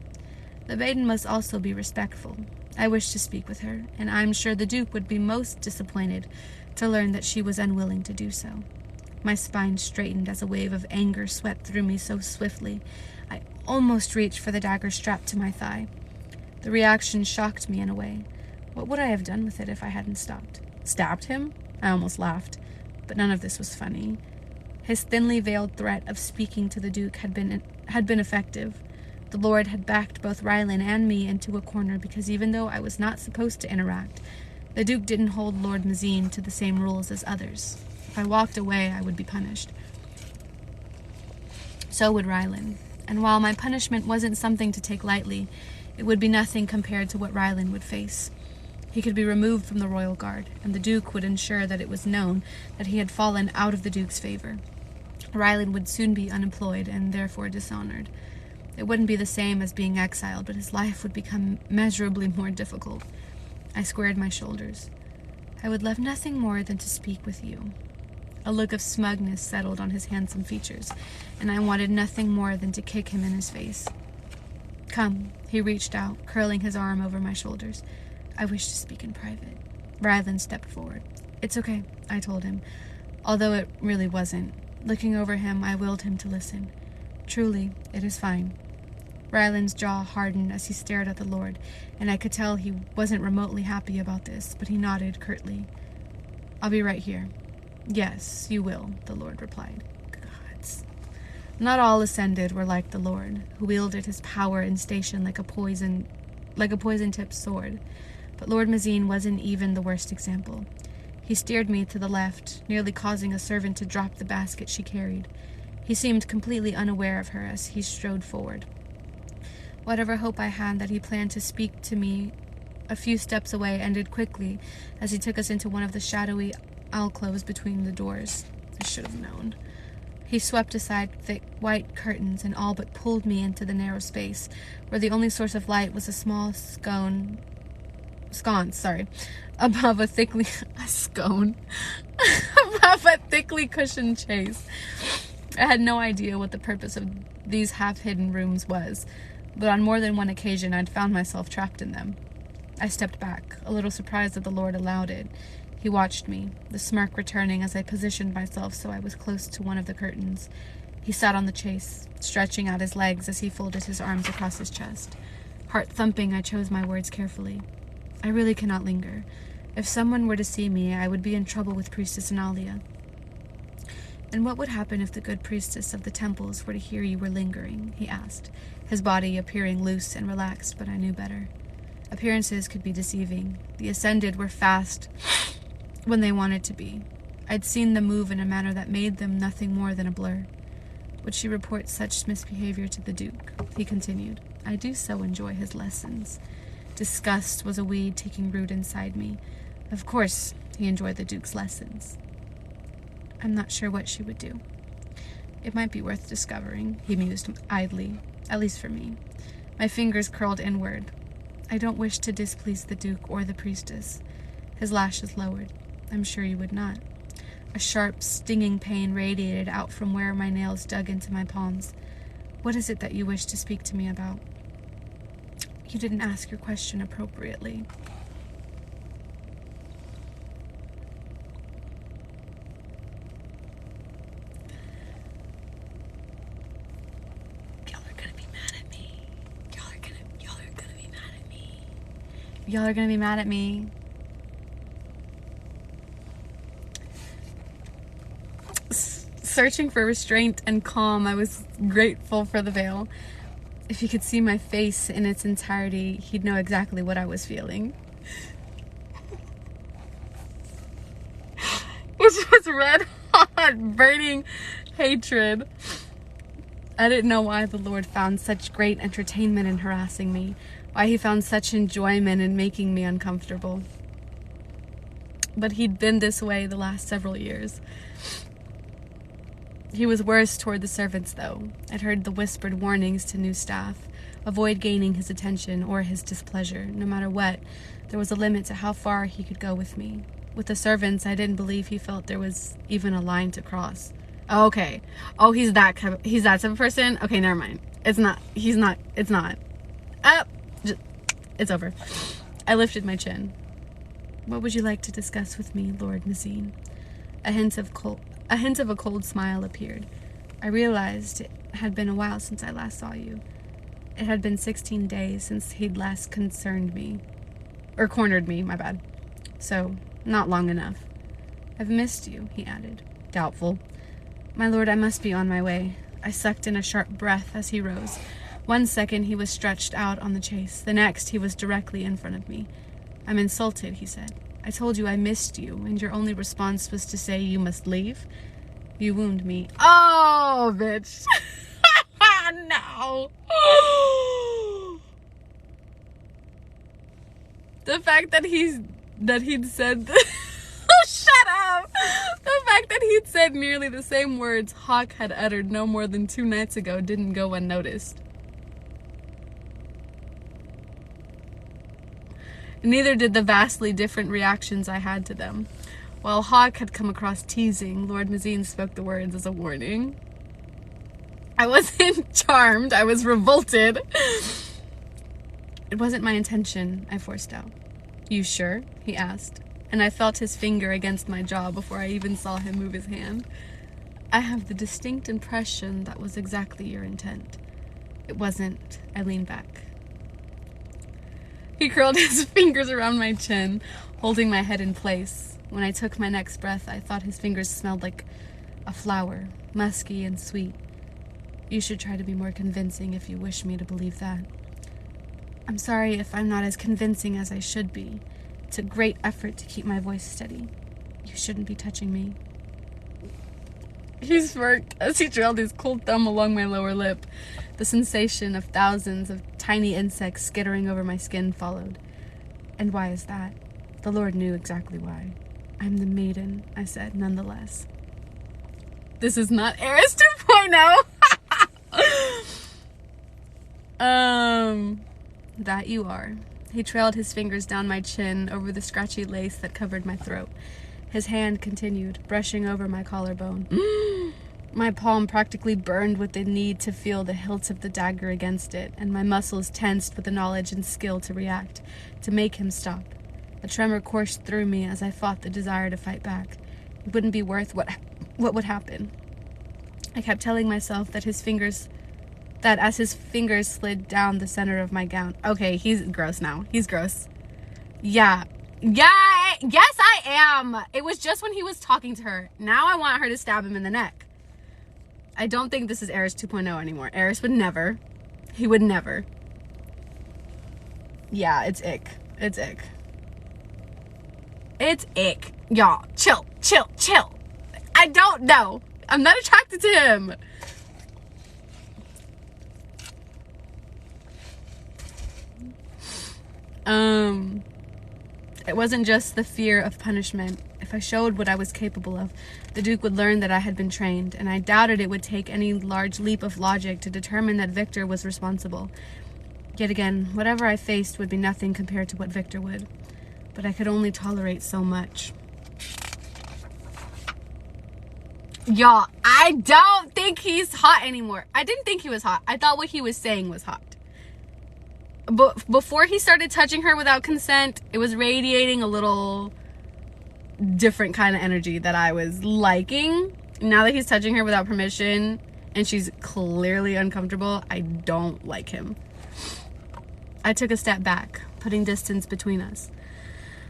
The maiden must also be respectful. I wished to speak with her, and I'm sure the Duke would be most disappointed to learn that she was unwilling to do so. My spine straightened as a wave of anger swept through me so swiftly, I almost reached for the dagger strapped to my thigh. The reaction shocked me in a way. What would I have done with it if I hadn't stopped? Stabbed him? I almost laughed, but none of this was funny. His thinly veiled threat of speaking to the Duke had been effective. The Lord had backed both Rylan and me into a corner because even though I was not supposed to interact, the Duke didn't hold Lord Mazine to the same rules as others. If I walked away, I would be punished. So would Rylan. And while my punishment wasn't something to take lightly, it would be nothing compared to what Rylan would face. He could be removed from the royal guard, and the Duke would ensure that it was known that he had fallen out of the Duke's favor. Rylan would soon be unemployed and therefore dishonored. It wouldn't be the same as being exiled, but his life would become measurably more difficult. I squared my shoulders. I would love nothing more than to speak with you. A look of smugness settled on his handsome features, and I wanted nothing more than to kick him in his face. Come, he reached out, curling his arm over my shoulders. I wish to speak in private. Ryland stepped forward. It's okay, I told him, although it really wasn't. Looking over him, I willed him to listen. Truly, it is fine. Ryland's jaw hardened as he stared at the Lord, and I could tell he wasn't remotely happy about this, but he nodded curtly. I'll be right here. Yes, you will, the Lord replied. Gods. Not all ascended were like the Lord, who wielded his power and station like a poison-tipped sword. But Lord Mazine wasn't even the worst example. He steered me to the left, nearly causing a servant to drop the basket she carried. He seemed completely unaware of her as he strode forward. Whatever hope I had that he planned to speak to me a few steps away ended quickly as he took us into one of the shadowy alcoves between the doors. I should have known. He swept aside thick white curtains and all but pulled me into the narrow space, where the only source of light was a small sconce, above a thickly above a thickly cushioned chaise. I had no idea what the purpose of these half-hidden rooms was, but on more than one occasion I'd found myself trapped in them. I stepped back, a little surprised that the Lord allowed it. He watched me, the smirk returning as I positioned myself so I was close to one of the curtains. He sat on the chaise, stretching out his legs as he folded his arms across his chest. Heart thumping, I chose my words carefully. I really cannot linger. If someone were to see me, I would be in trouble with Priestess Analia. And what would happen if the good priestess of the temples were to hear you were lingering? He asked, his body appearing loose and relaxed, but I knew better. Appearances could be deceiving. The Ascended were fast when they wanted to be. I'd seen them move in a manner that made them nothing more than a blur. Would she report such misbehavior to the Duke? He continued. I do so enjoy his lessons. Disgust was a weed taking root inside me. Of course, he enjoyed the Duke's lessons. I'm not sure what she would do. It might be worth discovering, he mused idly, at least for me. My fingers curled inward. I don't wish to displease the Duke or the priestess. His lashes lowered. I'm sure you would not. A sharp, stinging pain radiated out from where my nails dug into my palms. What is it that you wish to speak to me about? You didn't ask your question appropriately. Y'all are gonna be mad at me. Y'all are gonna be mad at me. Y'all are gonna be mad at me. Searching for restraint and calm, I was grateful for the veil. If he could see my face in its entirety, he'd know exactly what I was feeling. Which was red hot, burning hatred. I didn't know why the Lord found such great entertainment in harassing me, why he found such enjoyment in making me uncomfortable. But he'd been this way the last several years. He was worse toward the servants, though. I'd heard the whispered warnings to new staff. Avoid gaining his attention or his displeasure. No matter what, there was a limit to how far he could go with me. With the servants, I didn't believe he felt there was even a line to cross. Oh, okay. Oh, he's that type of person? Okay, never mind. It's not. It's over. I lifted my chin. What would you like to discuss with me, Lord Mazine? A hint of a cold smile appeared. I realized it had been a while since I last saw you. It had been 16 days since he'd last cornered me, my bad. So, not long enough. I've missed you, he added. Doubtful. My lord, I must be on my way. I sucked in a sharp breath as he rose. 1 second he was stretched out on the chaise. The next he was directly in front of me. I'm insulted, he said. I told you I missed you, and your only response was to say you must leave? You wound me. Oh, bitch. No. The fact that he'd said shut up. The fact that he'd said nearly the same words Hawk had uttered no more than 2 nights ago didn't go unnoticed. Neither did the vastly different reactions I had to them. While Hawk had come across teasing, Lord Mazine spoke the words as a warning. I wasn't charmed, I was revolted. It wasn't my intention, I forced out. You sure? He asked, and I felt his finger against my jaw before I even saw him move his hand. I have the distinct impression that was exactly your intent. It wasn't. I leaned back. He curled his fingers around my chin, holding my head in place. When I took my next breath, I thought his fingers smelled like a flower, musky and sweet. You should try to be more convincing if you wish me to believe that. I'm sorry if I'm not as convincing as I should be. It's a great effort to keep my voice steady. You shouldn't be touching me. He smirked as he trailed his cold thumb along my lower lip. The sensation of thousands of tiny insects skittering over my skin followed. And why is that? The Lord knew exactly why. I'm the maiden, I said, nonetheless. This is not Eris 2.0. That you are. He trailed his fingers down my chin over the scratchy lace that covered my throat. His hand continued, brushing over my collarbone. My palm practically burned with the need to feel the hilt of the dagger against it, and my muscles tensed with the knowledge and skill to react, to make him stop. A tremor coursed through me as I fought the desire to fight back. It wouldn't be worth what would happen. I kept telling myself that as his fingers slid down the center of my gown. Okay, he's gross now. He's gross. Yes, I am. It was just when he was talking to her. Now I want her to stab him in the neck. I don't think this is Eris 2.0 anymore. Eris would never. He would never. Yeah, it's ick. It's ick. It's ick. Y'all, chill. I don't know. I'm not attracted to him. It wasn't just the fear of punishment. If I showed what I was capable of, the Duke would learn that I had been trained, and I doubted it would take any large leap of logic to determine that Victor was responsible. Yet again, whatever I faced would be nothing compared to what Victor would. But I could only tolerate so much. Y'all, I don't think he's hot anymore. I didn't think he was hot. I thought what he was saying was hot. But before he started touching her without consent, it was radiating a little different kind of energy that I was liking. Now that he's touching her without permission and she's clearly uncomfortable, I don't like him. I took a step back, putting distance between us.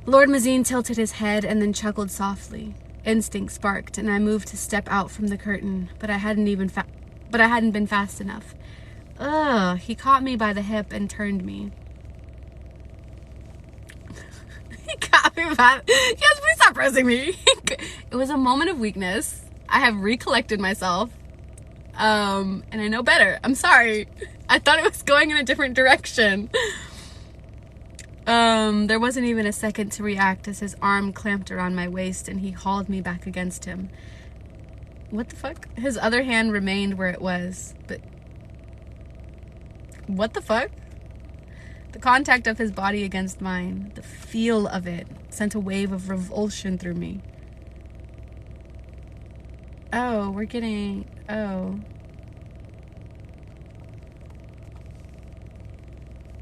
Lord Mazine tilted his head and then chuckled softly. Instinct sparked, and I moved to step out from the curtain, but I hadn't been fast enough. He caught me by the hip and turned me. He caught me by... Yes, please stop pressing me. It was a moment of weakness. I have recollected myself. And I know better. I'm sorry. I thought it was going in a different direction. There wasn't even a second to react as his arm clamped around my waist and he hauled me back against him. What the fuck? His other hand remained where it was, but... What the fuck? The contact of his body against mine, the feel of it, sent a wave of revulsion through me. Oh, we're getting... Oh.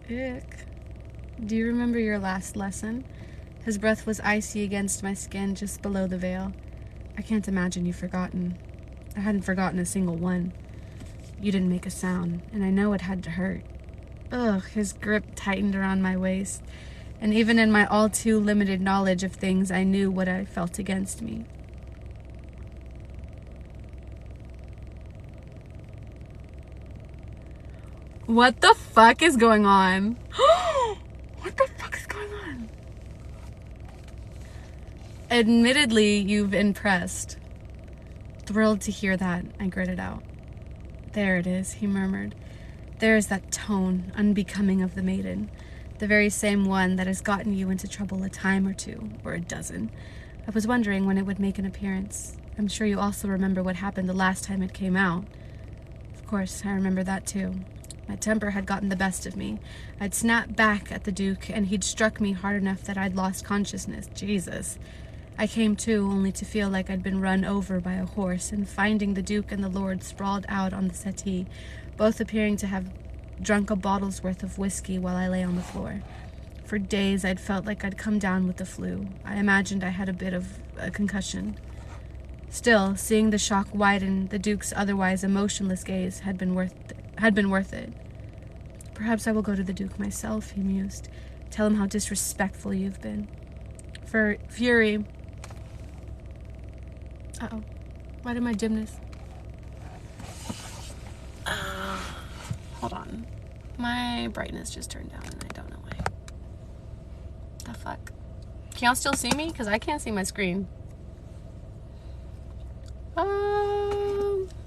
Ick. Do you remember your last lesson? His breath was icy against my skin just below the veil. I can't imagine you've forgotten. I hadn't forgotten a single one. You didn't make a sound, and I know it had to hurt. Ugh, his grip tightened around my waist, and even in my all too limited knowledge of things, I knew what I felt against me. What the fuck is going on? What the fuck is going on? Admittedly, you've impressed. Thrilled to hear that, I gritted out. There it is, he murmured. There is that tone, unbecoming of the maiden. The very same one that has gotten you into trouble a time or two, or a dozen. I was wondering when it would make an appearance. I'm sure you also remember what happened the last time it came out. Of course, I remember that too. My temper had gotten the best of me. I'd snapped back at the Duke, and he'd struck me hard enough that I'd lost consciousness. Jesus. I came to only to feel like I'd been run over by a horse, and finding the Duke and the Lord sprawled out on the settee, both appearing to have drunk a bottle's worth of whiskey while I lay on the floor. For days I'd felt like I'd come down with the flu. I imagined I had a bit of a concussion. Still, seeing the shock widen, the Duke's otherwise emotionless gaze had been worth it. Perhaps I will go to the Duke myself, he mused. Tell him how disrespectful you've been. For Fury... Uh-oh. Why did my dimness... hold on. My brightness just turned down and I don't know why. The fuck? Can y'all still see me? Because I can't see my screen.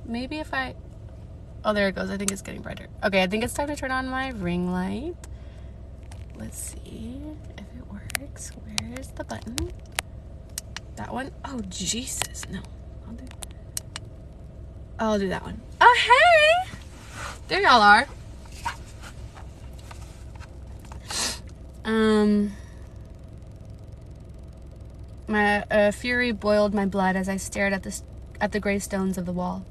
Maybe if I... Oh, there it goes. I think it's getting brighter. Okay, I think it's time to turn on my ring light. Let's see if it works. Where's the button? That one? Oh, Jesus. No. I'll do that one. Oh, hey! There y'all are. My fury boiled my blood as I stared at the gray stones of the wall.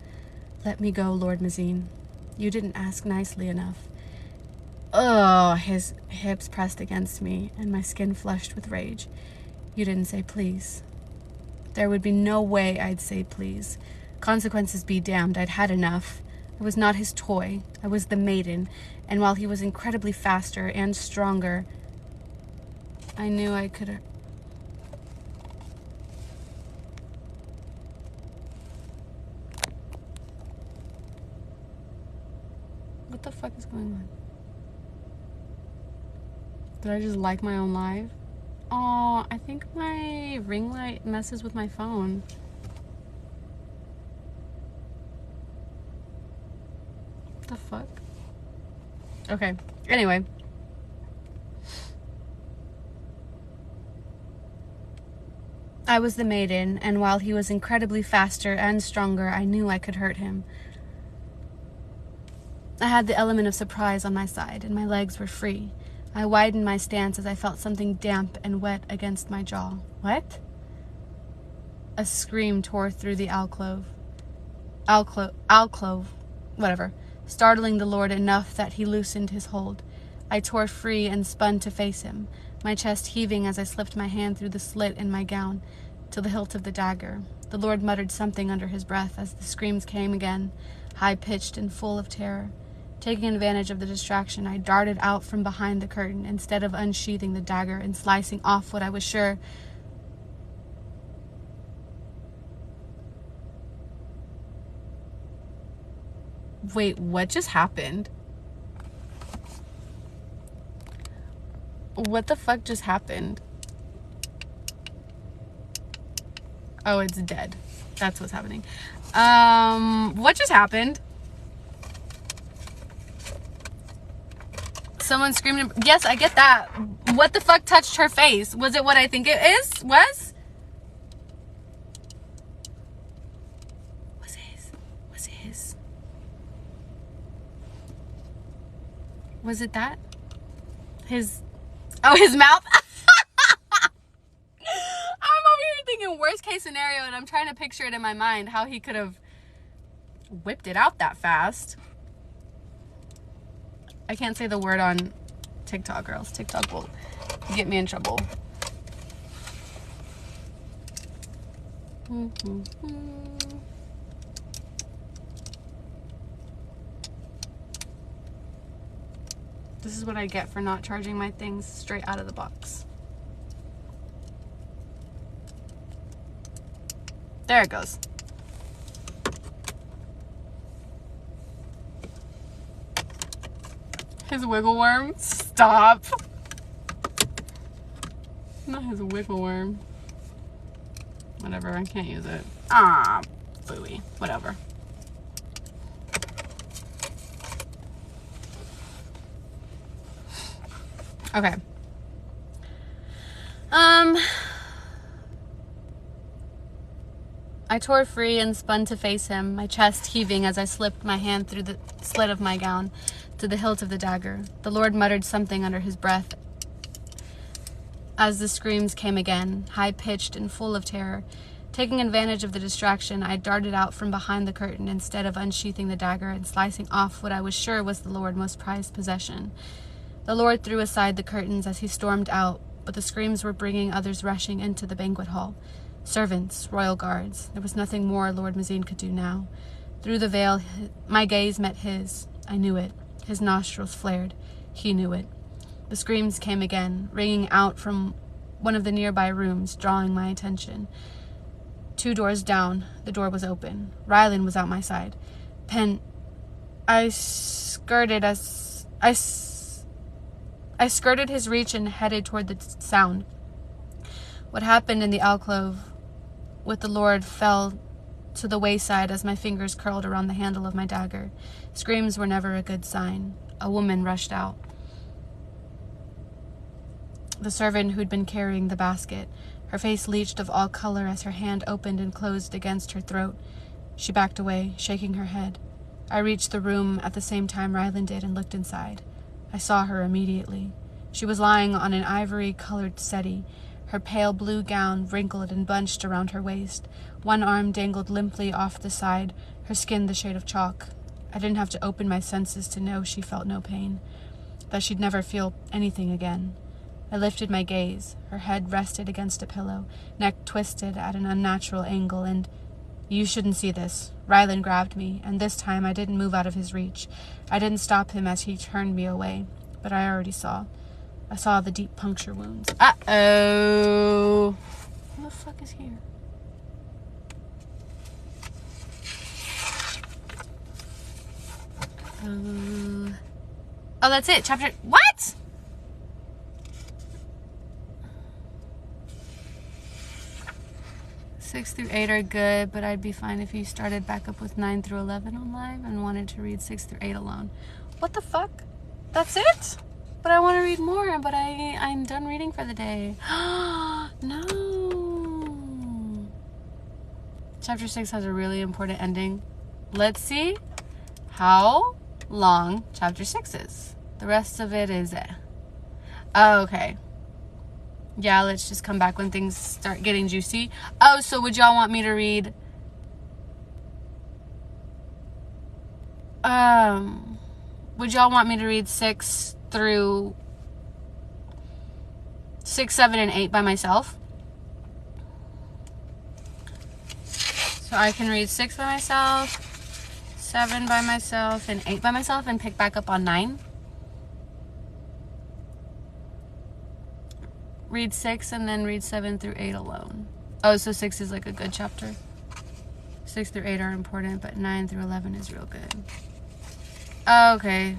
Let me go, Lord Mazine. You didn't ask nicely enough. Oh, his hips pressed against me, and my skin flushed with rage. You didn't say please. There would be no way I'd say please. Consequences be damned, I'd had enough. I was not his toy. I was the maiden, and while he was incredibly faster and stronger, I knew I could... What the fuck is going on? Did I just like my own live? Oh, I think my ring light messes with my phone. What the fuck? Okay, anyway. I was the maiden, and while he was incredibly faster and stronger, I knew I could hurt him. I had the element of surprise on my side, and my legs were free. I widened my stance as I felt something damp and wet against my jaw. What? A scream tore through the alcove, whatever, startling the Lord enough that he loosened his hold. I tore free and spun to face him, my chest heaving as I slipped my hand through the slit in my gown to the hilt of the dagger. The Lord muttered something under his breath as the screams came again, high-pitched and full of terror. Taking advantage of the distraction, I darted out from behind the curtain instead of unsheathing the dagger and slicing off what I was sure... Wait, what just happened? What the fuck just happened? Oh, it's dead. That's what's happening. What just happened? Someone screamed. Yes, I get that. What the fuck touched her face? Was it what I think it is? Was his? Was it his? Was it that? His... Oh, his mouth? I'm over here thinking worst case scenario, and I'm trying to picture it in my mind, how he could have whipped it out that fast. I can't say the word on TikTok, or else TikTok will get me in trouble. This is what I get for not charging my things straight out of the box. There it goes. His wiggle worm? Stop. Not his wiggle worm. Whatever, I can't use it. Ah, booey. Whatever. Okay. I tore free and spun to face him, my chest heaving as I slipped my hand through the slit of my gown to the hilt of the dagger. The Lord muttered something under his breath as the screams came again, high-pitched and full of terror. Taking advantage of the distraction, I darted out from behind the curtain instead of unsheathing the dagger and slicing off what I was sure was the Lord's most prized possession. The Lord threw aside the curtains as he stormed out, but the screams were bringing others rushing into the banquet hall. Servants, royal guards. There was nothing more Lord Mazin could do now. Through the veil, my gaze met his. I knew it. His nostrils flared. He knew it. The screams came again, ringing out from one of the nearby rooms, drawing my attention. 2 doors down, the door was open. Rylan was at my side. I skirted his reach and headed toward the sound. What happened in the alcove with the Lord fell to the wayside as my fingers curled around the handle of my dagger. Screams were never a good sign. A woman rushed out. The servant who'd been carrying the basket. Her face leached of all color as her hand opened and closed against her throat. She backed away, shaking her head. I reached the room at the same time Rylan did and looked inside. I saw her immediately. She was lying on an ivory-colored settee, her pale blue gown wrinkled and bunched around her waist. One arm dangled limply off the side, her skin the shade of chalk. I didn't have to open my senses to know she felt no pain, that she'd never feel anything again. I lifted my gaze. Her head rested against a pillow, neck twisted at an unnatural angle, and... You shouldn't see this. Rylan grabbed me, and this time I didn't move out of his reach. I didn't stop him as he turned me away, but I already saw. I saw the deep puncture wounds. Uh-oh. Who the fuck is here? Oh, that's it. Chapter... What? Six through 8 are good, but I'd be fine if you started back up with 9 through 11 on live and wanted to read 6 through 8 alone. What the fuck? That's it? But I want to read more, but I'm done reading for the day. No. Chapter 6 has a really important ending. Let's see how long chapter 6 is. The rest of it is Oh, okay. Yeah, let's just come back when things start getting juicy. Oh, so would y'all want me to read... Would y'all want me to read 6, 7, and 8 by myself? So I can read 6 by myself, 7 by myself, and 8 by myself, and pick back up on 9. Read 6 and then read 7 through 8 alone. Oh, so 6 is like a good chapter. 6 through 8 are important, but 9 through 11 is real good. Okay.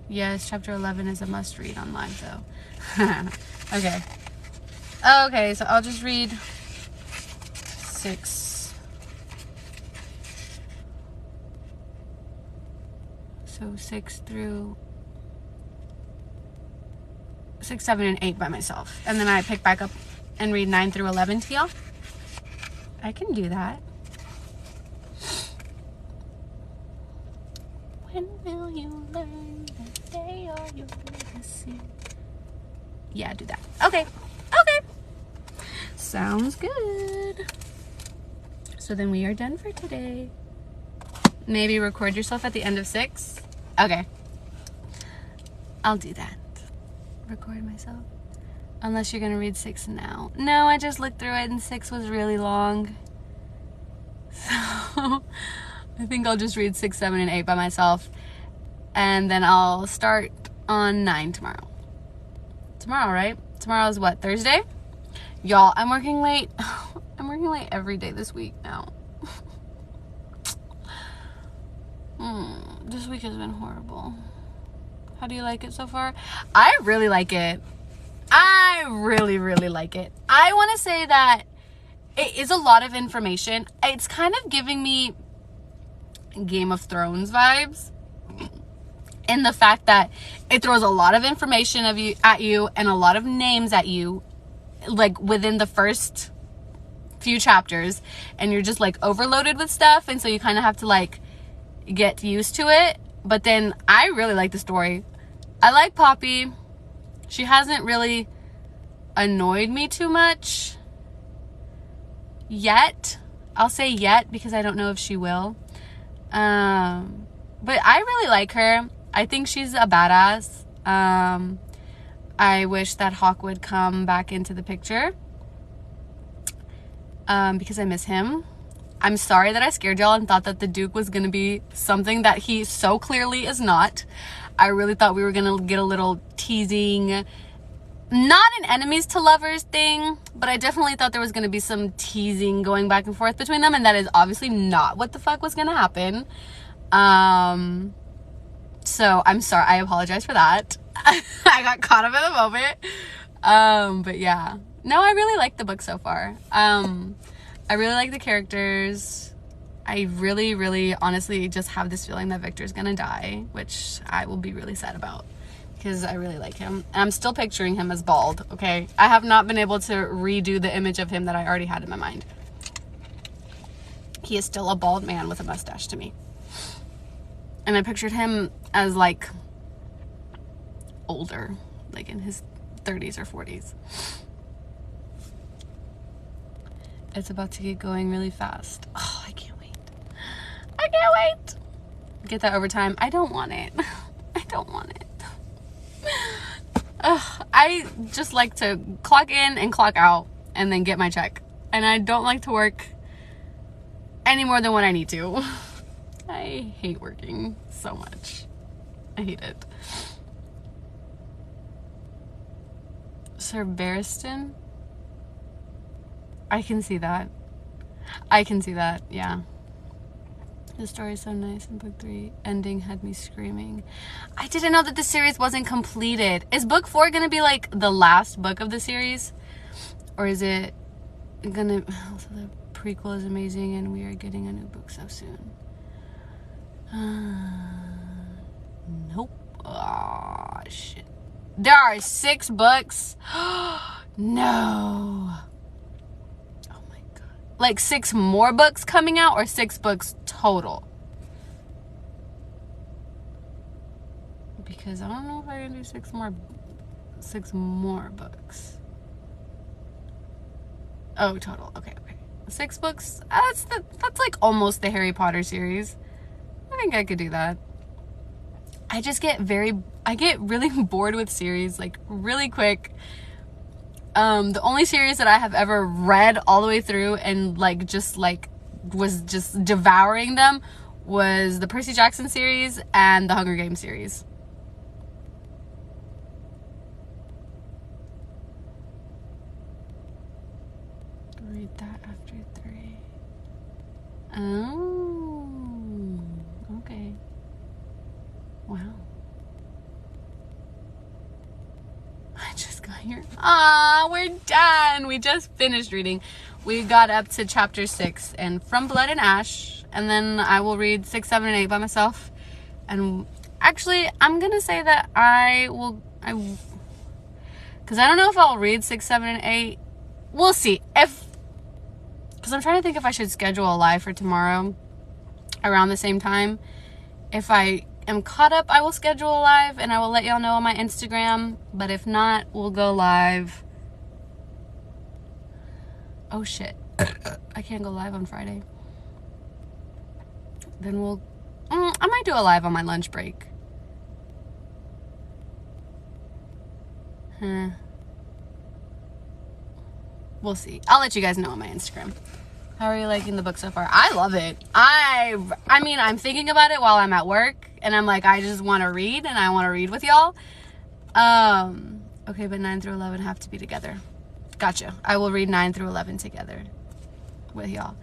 Yes, chapter 11 is a must read on live though. Okay. Okay, so I'll just read 6. So 6 through 6, 7, and 8 by myself. And then I pick back up and read 9 through 11 to y'all. I can do that. When will you learn that they are your legacy? Yeah, do that. Okay. Okay. Sounds good. So then we are done for today. Maybe record yourself at the end of 6. Okay. I'll do that. Record myself. Unless you're gonna read 6 now. No, I just looked through it and 6 was really long. So I think I'll just read 6, 7, and 8 by myself. And then I'll start on 9 tomorrow. Tomorrow, right? Tomorrow's what, Thursday? Y'all, I'm working late. I'm working late every day this week now. This week has been horrible. How do you like it so far? I really like it. I really, really like it. I want to say that it is a lot of information. It's kind of giving me Game of Thrones vibes. In the fact that it throws a lot of information at you and a lot of names at you, like within the first few chapters, and you're just like overloaded with stuff, and so you kind of have to like get used to it. But then I really like the story. I like Poppy. She hasn't really annoyed me too much yet. I'll say yet because I don't know if she will. But I really like her. I think she's a badass. I wish that Hawk would come back into the picture because I miss him. I'm sorry that I scared y'all and thought that the Duke was going to be something that he so clearly is not. I really thought we were going to get a little teasing, not an enemies to lovers thing, but I definitely thought there was going to be some teasing going back and forth between them, and that is obviously not what the fuck was going to happen. So I'm sorry. I apologize for that. I got caught up in the moment. But yeah. No, I really like the book so far. I really like the characters. I really, really honestly just have this feeling that Victor's gonna die, which I will be really sad about because I really like him. And I'm still picturing him as bald, okay? I have not been able to redo the image of him that I already had in my mind. He is still a bald man with a mustache to me. And I pictured him as like older, like in his 30s or 40s. It's about to get going really fast. Oh, I can't wait. I can't wait. Get that overtime. I don't want it. I don't want it. I just like to clock in and clock out and then get my check. And I don't like to work any more than what I need to. I hate working so much. I hate it. Sir Barristan? I can see that. I can see that, yeah. The story is so nice in book 3. Ending had me screaming. I didn't know that the series wasn't completed. Is book 4 gonna be like the last book of the series? Or is it gonna... Also, the prequel is amazing and we are getting a new book so soon. Nope. Oh, shit. There are 6 books? No. Like 6 more books coming out or 6 books total? Because I don't know if I can do 6 more books. Oh, total. Okay. 6 books. That's like almost the Harry Potter series. I think I could do that. I get really bored with series like really quick. The only series that I have ever read all the way through and was just devouring them was the Percy Jackson series and the Hunger Games series. Read that after 3. Oh, okay. Wow. I just got here. Ah, we're done. We just finished reading. We got up to chapter 6 and From Blood and Ash, and then I will read 6, 7, and 8 by myself. And actually, I'm gonna say that because I don't know if I'll read 6, 7, and 8. We'll see. Because I'm trying to think if I should schedule a live for tomorrow around the same time. If I am caught up, I will schedule a live and I will let y'all know on my Instagram. But if not, we'll go live. Oh shit. I can't go live on Friday. Then I might do a live on my lunch break. We'll see. I'll let you guys know on my Instagram. How are you liking the book so far? I love it. I mean, I'm thinking about it while I'm at work, and I'm like, I just want to read, and I want to read with y'all. Okay, but 9 through 11 have to be together. Gotcha. I will read 9 through 11 together with y'all.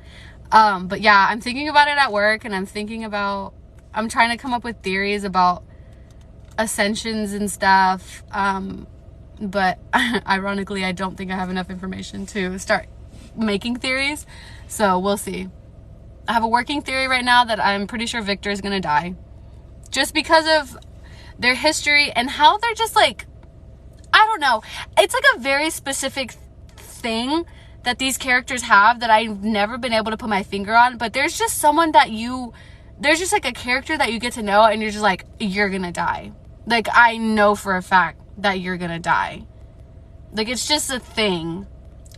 But yeah, I'm thinking about it at work, and I'm trying to come up with theories about ascensions and stuff. But ironically, I don't think I have enough information to start making theories. So we'll see. I have a working theory right now that I'm pretty sure Victor is going to die. Just because of their history and how they're just like, I don't know. It's like a very specific thing that these characters have that I've never been able to put my finger on. But there's just someone that there's just like a character that you get to know and you're just like, you're going to die. Like, I know for a fact that you're going to die. Like, it's just a thing.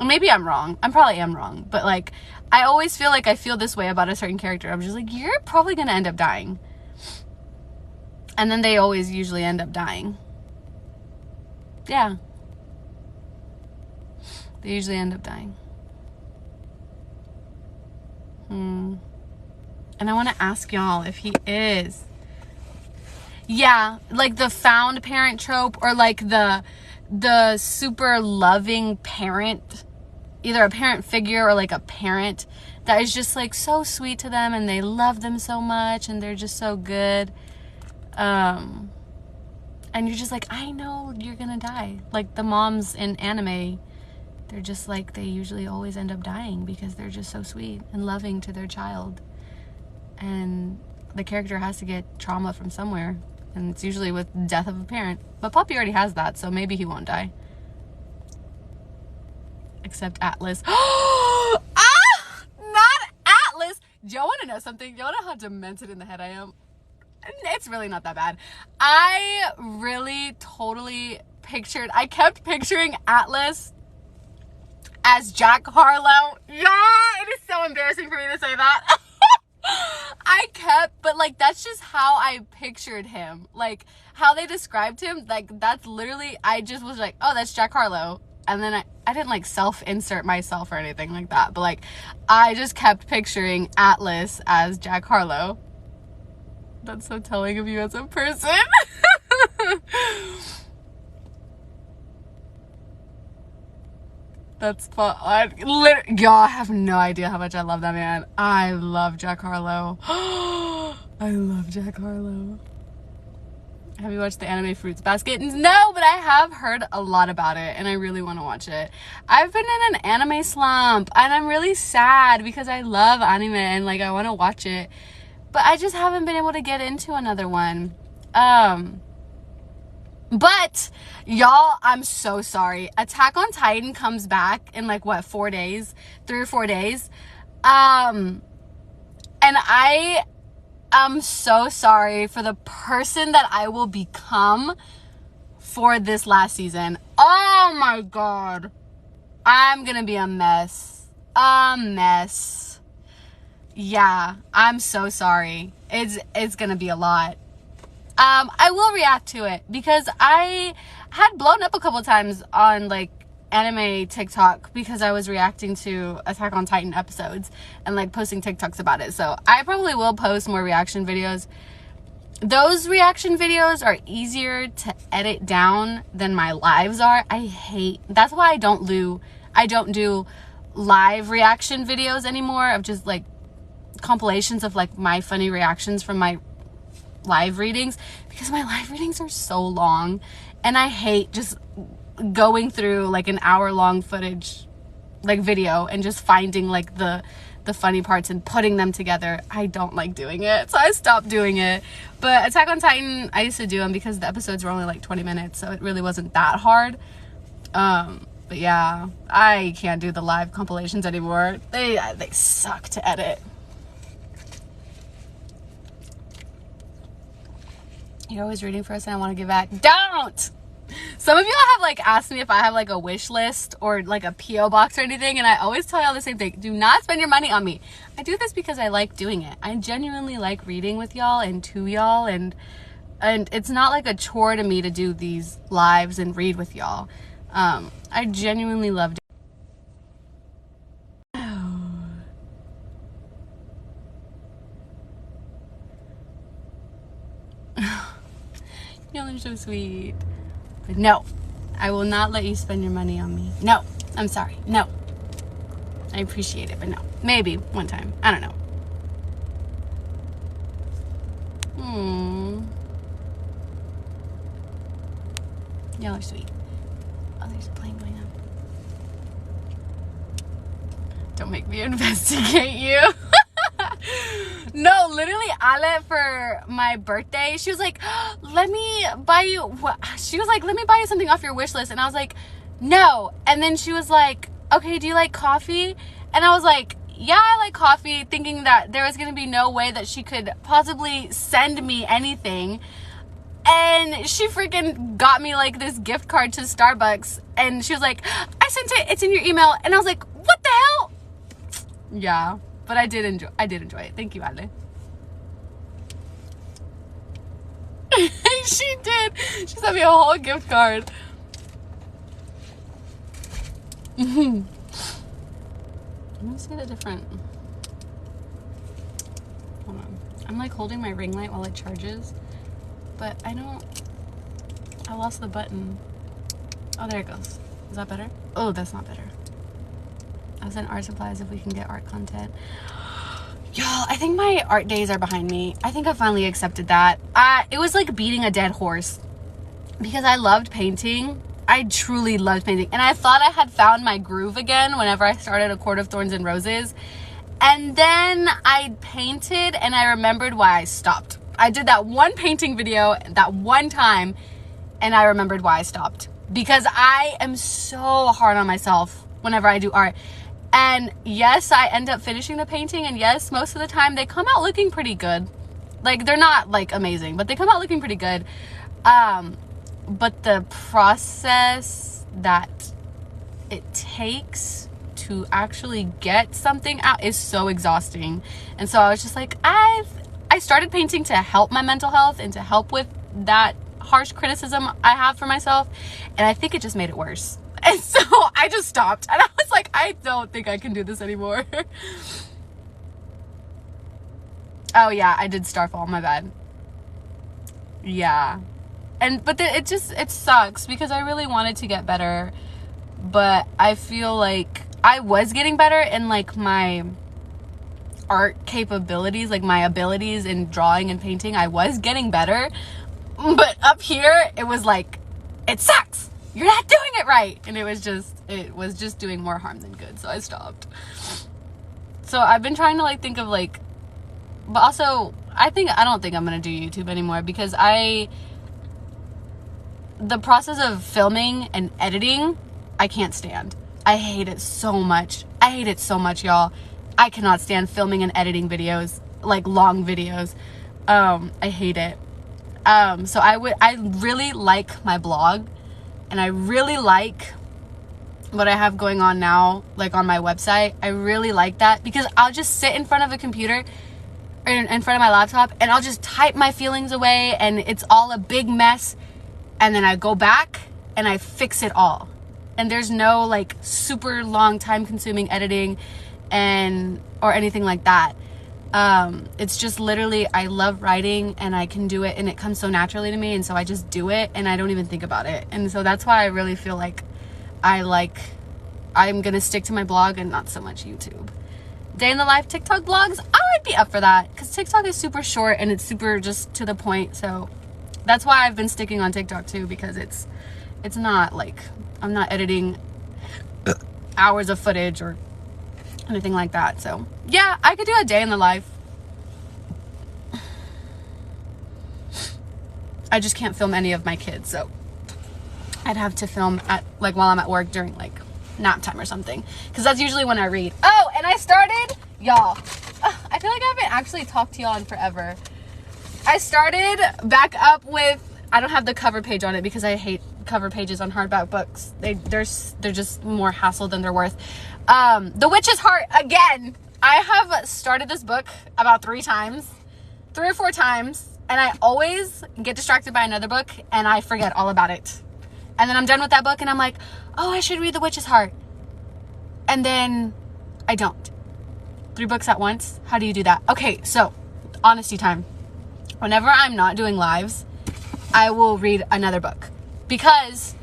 Maybe I'm wrong. I probably am wrong. But, like, I always feel like I feel this way about a certain character. I'm just like, you're probably going to end up dying. And then they always usually end up dying. Yeah. They usually end up dying. And I want to ask y'all if he is. Yeah, like the found parent trope, or like the super loving parent, either a parent figure or like a parent that is just like so sweet to them and they love them so much and they're just so good. And you're just like, I know you're gonna die. Like the moms in anime, they're just like, they usually always end up dying because they're just so sweet and loving to their child. And the character has to get trauma from somewhere. And it's usually with death of a parent. But Poppy already has that, so maybe he won't die. Except Atlas. Ah! Not Atlas! Do y'all want to know something? Y'all know how demented in the head I am? It's really not that bad. I really totally I kept picturing Atlas as Jack Harlow. Yeah, it is so embarrassing for me to say that. But like, that's just how I pictured him. Like, how they described him, like, that's literally, I just was like, oh, that's Jack Harlow. And then I didn't like self-insert myself or anything like that. But like, I just kept picturing Atlas as Jack Harlow. That's so telling of you as a person. That's fun. Y'all have no idea how much I love that man. I love Jack Harlow. I love Jack Harlow. Have you watched the anime Fruits Basket? No, but I have heard a lot about it and I really want to watch it. I've been in an anime slump and I'm really sad because I love anime and like I want to watch it. But I just haven't been able to get into another one. But y'all, I'm so sorry. Attack on Titan comes back in like what, 4 days? 3 or 4 days. And I am so sorry for the person that I will become for this last season. Oh my God. I'm gonna be a mess. A mess. Yeah, I'm so sorry. It's gonna be a lot. I will react to it because I had blown up a couple times on like anime TikTok because I was reacting to Attack on Titan episodes and like posting TikToks about it. So I probably will post more reaction videos. Those reaction videos are easier to edit down than my lives are. That's why I don't do live reaction videos anymore of just like compilations of like my funny reactions from my live readings, because my live readings are so long and I hate just going through like an hour-long footage like video and just finding like the funny parts and putting them together. I don't like doing it, so I stopped doing it. But Attack on Titan, I used to do them because the episodes were only like 20 minutes, so it really wasn't that hard. But yeah, I can't do the live compilations anymore. They suck to edit. You're always rooting for us and I want to give back. Don't! Some of y'all have like asked me if I have like a wish list or like a P.O. box or anything, and I always tell y'all the same thing. Do not spend your money on me. I do this because I like doing it. I genuinely like reading with y'all and to y'all, and it's not like a chore to me to do these lives and read with y'all. I genuinely love it. Y'all are so sweet. But no, I will not let you spend your money on me. No, I'm sorry. No. I appreciate it, but no. Maybe one time. I don't know. Y'all are sweet. Oh, there's a plane going up. Don't make me investigate you. No, literally, Ale, for my birthday, she was like, let me buy you something off your wish list. And I was like, no. And then she was like, okay, do you like coffee? And I was like, yeah, I like coffee, thinking that there was going to be no way that she could possibly send me anything. And she freaking got me like this gift card to Starbucks. And she was like, I sent it. It's in your email. And I was like, what the hell? Yeah. But I did enjoy it. Thank you, Ale. She did. She sent me a whole gift card. Let me see the different. Hold on. I'm like holding my ring light while it charges. But I lost the button. Oh, there it goes. Is that better? Oh, that's not better. I was in art supplies if we can get art content. Y'all, I think my art days are behind me. I think I finally accepted that. It was like beating a dead horse because I loved painting. I truly loved painting. And I thought I had found my groove again whenever I started A Court of Thorns and Roses. And then I painted and I remembered why I stopped. I did that one painting video that one time and I remembered why I stopped. Because I am so hard on myself whenever I do art. And yes, I end up finishing the painting, and yes, most of the time they come out looking pretty good. Like, they're not like amazing, but they come out looking pretty good. But the process that it takes to actually get something out is so exhausting. And so I was just like, I started painting to help my mental health and to help with that harsh criticism I have for myself, and I think it just made it worse. And so I just stopped, and I was like, I don't think I can do this anymore. Oh yeah, I did Starfall, my bad. Yeah. But it sucks because I really wanted to get better, but I feel like I was getting better in like my art capabilities, like my abilities in drawing and painting. I was getting better, but up here it was like, it sucks. You're not doing it right. And it was just doing more harm than good. So I stopped. So I've been trying to like think of like, but also I don't think I'm going to do YouTube anymore because the process of filming and editing, I can't stand. I hate it so much. I hate it so much, y'all. I cannot stand filming and editing videos, like long videos. I hate it. So I really like my blog. And I really like what I have going on now, like on my website. I really like that because I'll just sit in front of a computer or in front of my laptop and I'll just type my feelings away and it's all a big mess. And then I go back and I fix it all. And there's no like super long time consuming editing or anything like that. It's just literally, I love writing and I can do it and it comes so naturally to me. And so I just do it and I don't even think about it. And so that's why I really feel like I'm going to stick to my blog and not so much YouTube. Day in the life TikTok vlogs, I would be up for that because TikTok is super short and it's super just to the point. So that's why I've been sticking on TikTok too, because it's not like, I'm not editing hours of footage or anything like that. So yeah, I could do a day in the life. I just can't film any of my kids, so I'd have to film at like while I'm at work during like nap time or something, because that's usually when I read. Oh, and I started, y'all, I feel like I haven't actually talked to y'all in forever. I started back up with, I don't have the cover page on it because I hate cover pages on hardback books. They're just more hassle than they're worth. The Witch's Heart again. I have started this book about 3 or 4 times, and I always get distracted by another book and I forget all about it. And then I'm done with that book and I'm like, oh, I should read The Witch's Heart. And then I don't. 3 books at once? How do you do that? Okay, so honesty time. Whenever I'm not doing lives, I will read another book because,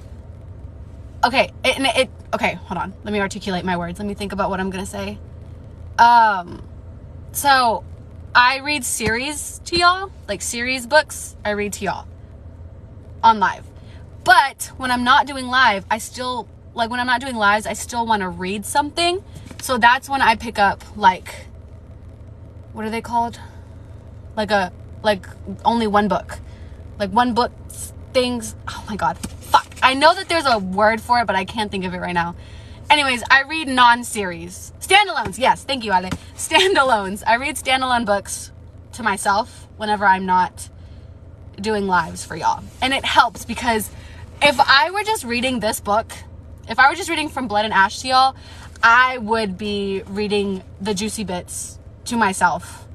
okay, okay, hold on. Let me articulate my words. Let me think about what I'm going to say. So I read series to y'all, like series books, I read to y'all on live. But when I'm not doing live, I still want to read something. So that's when I pick up like, what are they called? Like only one book. Like one book things. Oh my God. Fuck. I know that there's a word for it, but I can't think of it right now. Anyways, I read non-series. Standalones. Yes. Thank you, Ale. Standalones. I read standalone books to myself whenever I'm not doing lives for y'all. And it helps because if I were just reading this book, if I were just reading From Blood and Ash to y'all, I would be reading the juicy bits to myself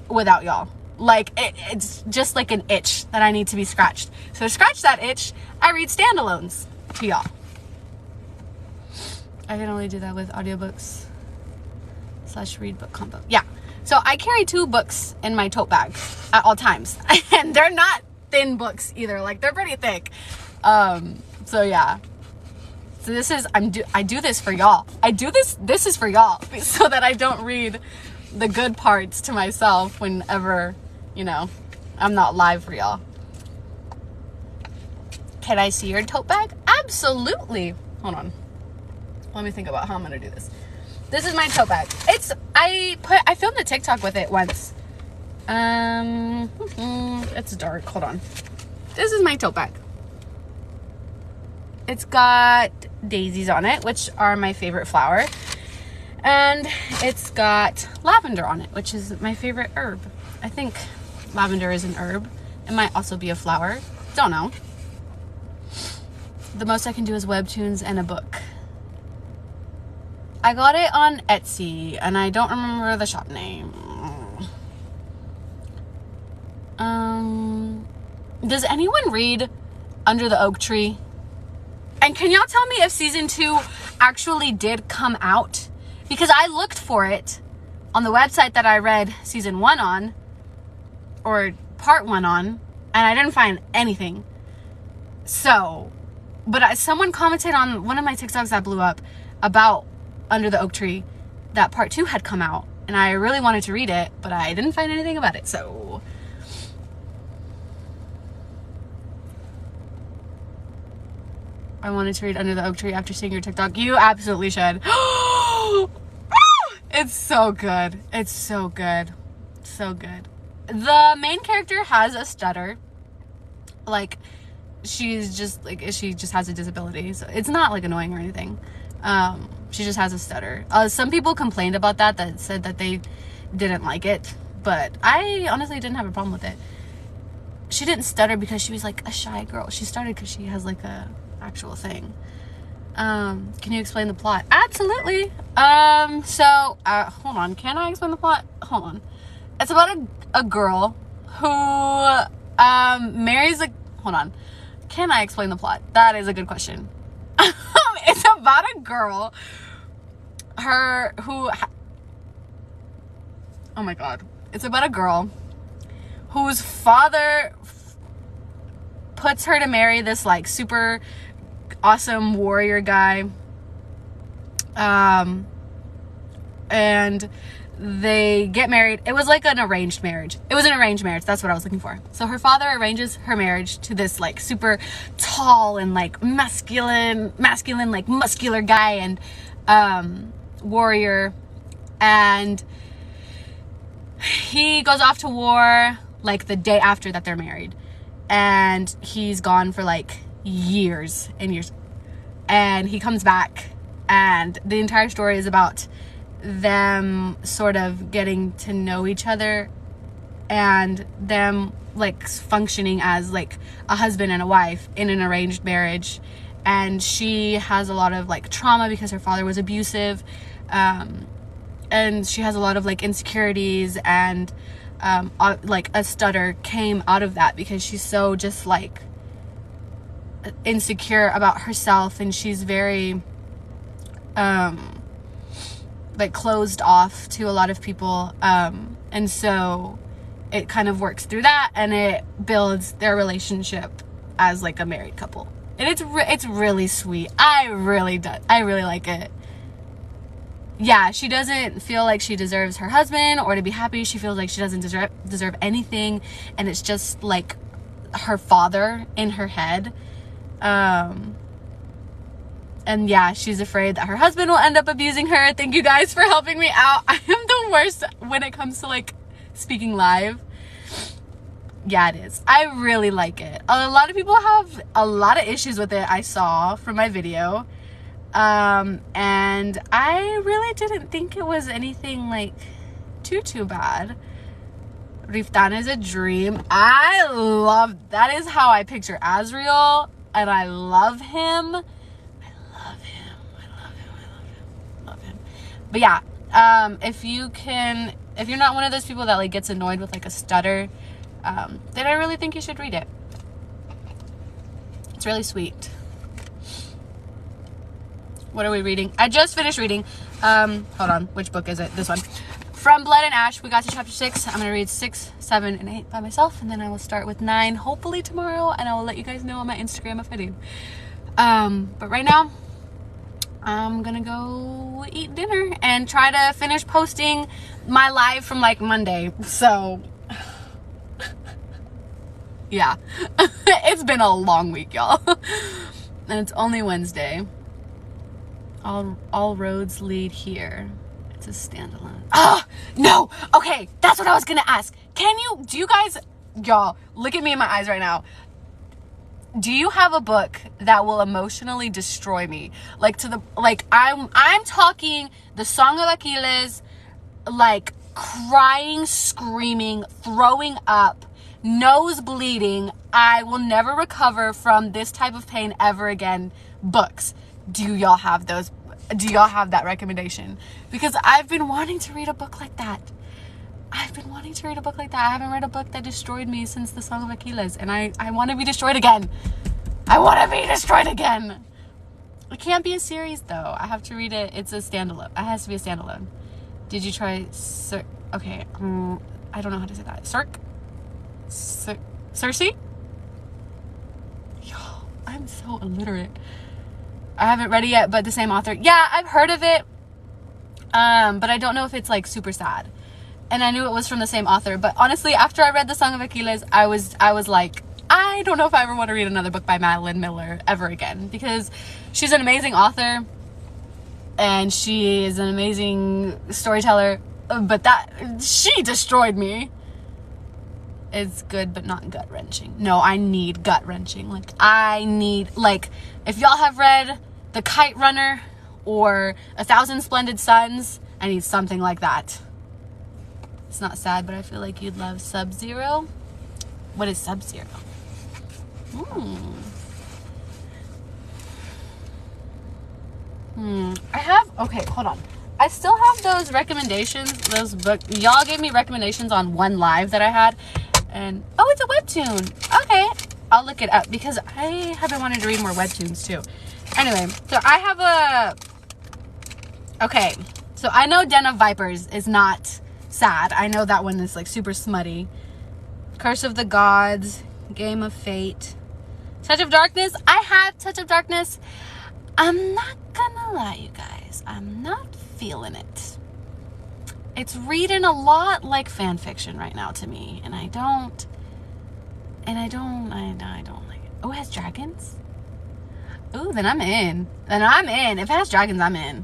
without y'all. Like, it's just like an itch that I need to be scratched. So to scratch that itch, I read standalones to y'all. I can only do that with audiobooks / read book combo. Yeah. So I carry 2 books in my tote bag at all times. And they're not thin books either. Like, they're pretty thick. So yeah. So this is, I do this for y'all. This is for y'all. So that I don't read the good parts to myself whenever, you know, I'm not live for y'all. Can I see your tote bag? Absolutely. Hold on. Let me think about how I'm gonna do this. This is my tote bag. I filmed a TikTok with it once. It's dark. Hold on. This is my tote bag. It's got daisies on it, which are my favorite flower. And it's got lavender on it, which is my favorite herb. I think lavender is an herb. It might also be a flower. Don't know. The most I can do is webtoons and a book. I got it on Etsy, and I don't remember the shop name. Does anyone read Under the Oak Tree? And can y'all tell me if season 2 actually did come out? Because I looked for it on the website that I read season 1 on, or part 1 on, and I didn't find anything. So, but someone commented on one of my TikToks that blew up about Under the Oak Tree that part 2 had come out, and I really wanted to read it, but I didn't find anything about it. So I wanted to read Under the Oak Tree after seeing your TikTok. You absolutely should. It's so good. It's so good. So good. The main character has a stutter. Like, she just has a disability. So it's not like annoying or anything. She just has a stutter. Some people complained about that said that they didn't like it, but I honestly didn't have a problem with it. She didn't stutter because she was like a shy girl. She stuttered because she has like a actual thing. Can you explain the plot? Absolutely. So hold on. Can I explain the plot? Hold on. It's about a girl who marries a. Hold on. Can I explain the plot? That is a good question. It's about a girl. Oh my god. It's about a girl whose father puts her to marry this like super awesome warrior guy. And they get married. It was like an arranged marriage. It was an arranged marriage. That's what I was looking for. So her father arranges her marriage to this like super tall and like masculine, like muscular guy and warrior. And he goes off to war like the day after that they're married. And he's gone for like years and years. And he comes back, and the entire story is about them sort of getting to know each other and them like functioning as like a husband and a wife in an arranged marriage. And she has a lot of like trauma because her father was abusive, and she has a lot of like insecurities, and like a stutter came out of that because she's so just like insecure about herself, and she's very like closed off to a lot of people, and so it kind of works through that, and it builds their relationship as like a married couple, and it's really sweet. I really like it. Yeah, she doesn't feel like she deserves her husband or to be happy. She feels like she doesn't deserve anything, and it's just like her father in her head. And yeah, she's afraid that her husband will end up abusing her. Thank you guys for helping me out. I am the worst when it comes to like speaking live. Yeah, it is. I really like it. A lot of people have a lot of issues with it, I saw from my video. And I really didn't think it was anything like too bad. Riftan is a dream. I love, that is how I picture Azriel, and I love him. But yeah, if you're not one of those people that like gets annoyed with like a stutter, then I really think you should read it. It's really sweet. What are we reading? I just finished reading. Hold on, which book is it? This one. From Blood and Ash, we got to chapter 6. I'm gonna read 6, 7, and 8 by myself, and then I will start with 9 hopefully tomorrow, and I will let you guys know on my Instagram if I do. But right now, I'm gonna go eat dinner and try to finish posting my live from like Monday. So yeah, it's been a long week, y'all. And it's only Wednesday. All roads lead here. It's a standalone. Oh no, okay, that's what I was gonna ask. Do you guys, y'all, look at me in my eyes right now. Do you have a book that will emotionally destroy me? I'm talking the Song of Achilles, like crying, screaming, throwing up, nose bleeding, I will never recover from this type of pain ever again books. Do y'all have those? Do y'all have that recommendation? Because I've been wanting to read a book like that. I haven't read a book that destroyed me since the Song of Achilles, and I want to be destroyed again. It can't be a series though. I have to read it. It's a standalone. It has to be a standalone. Did you try okay, I don't know how to say that. Circe? Yo, I'm so illiterate. I haven't read it yet, but the same author. Yeah, I've heard of it. But I don't know if it's like super sad. And I knew it was from the same author. But honestly, after I read The Song of Achilles, I was like, I don't know if I ever want to read another book by Madeline Miller ever again. Because she's an amazing author. And she is an amazing storyteller. But she destroyed me. It's good, but not gut-wrenching. No, I need gut-wrenching. If y'all have read The Kite Runner or A Thousand Splendid Suns, I need something like that. It's not sad, but I feel like you'd love Sub-Zero. What is Sub-Zero? Okay, hold on. I still have those recommendations, those books. Y'all gave me recommendations on one live that I had. And, oh, it's a webtoon. Okay, I'll look it up because I have been wanting to read more webtoons too. Anyway, so I have okay, so I know Den of Vipers is not sad. I know that one is like super smutty. Curse of the Gods, Game of Fate, Touch of Darkness. I have Touch of Darkness. I'm not gonna lie, you guys. I'm not feeling it. It's reading a lot like fan fiction right now to me, and I don't like it. Oh, it has dragons? Ooh, then I'm in. If it has dragons, I'm in.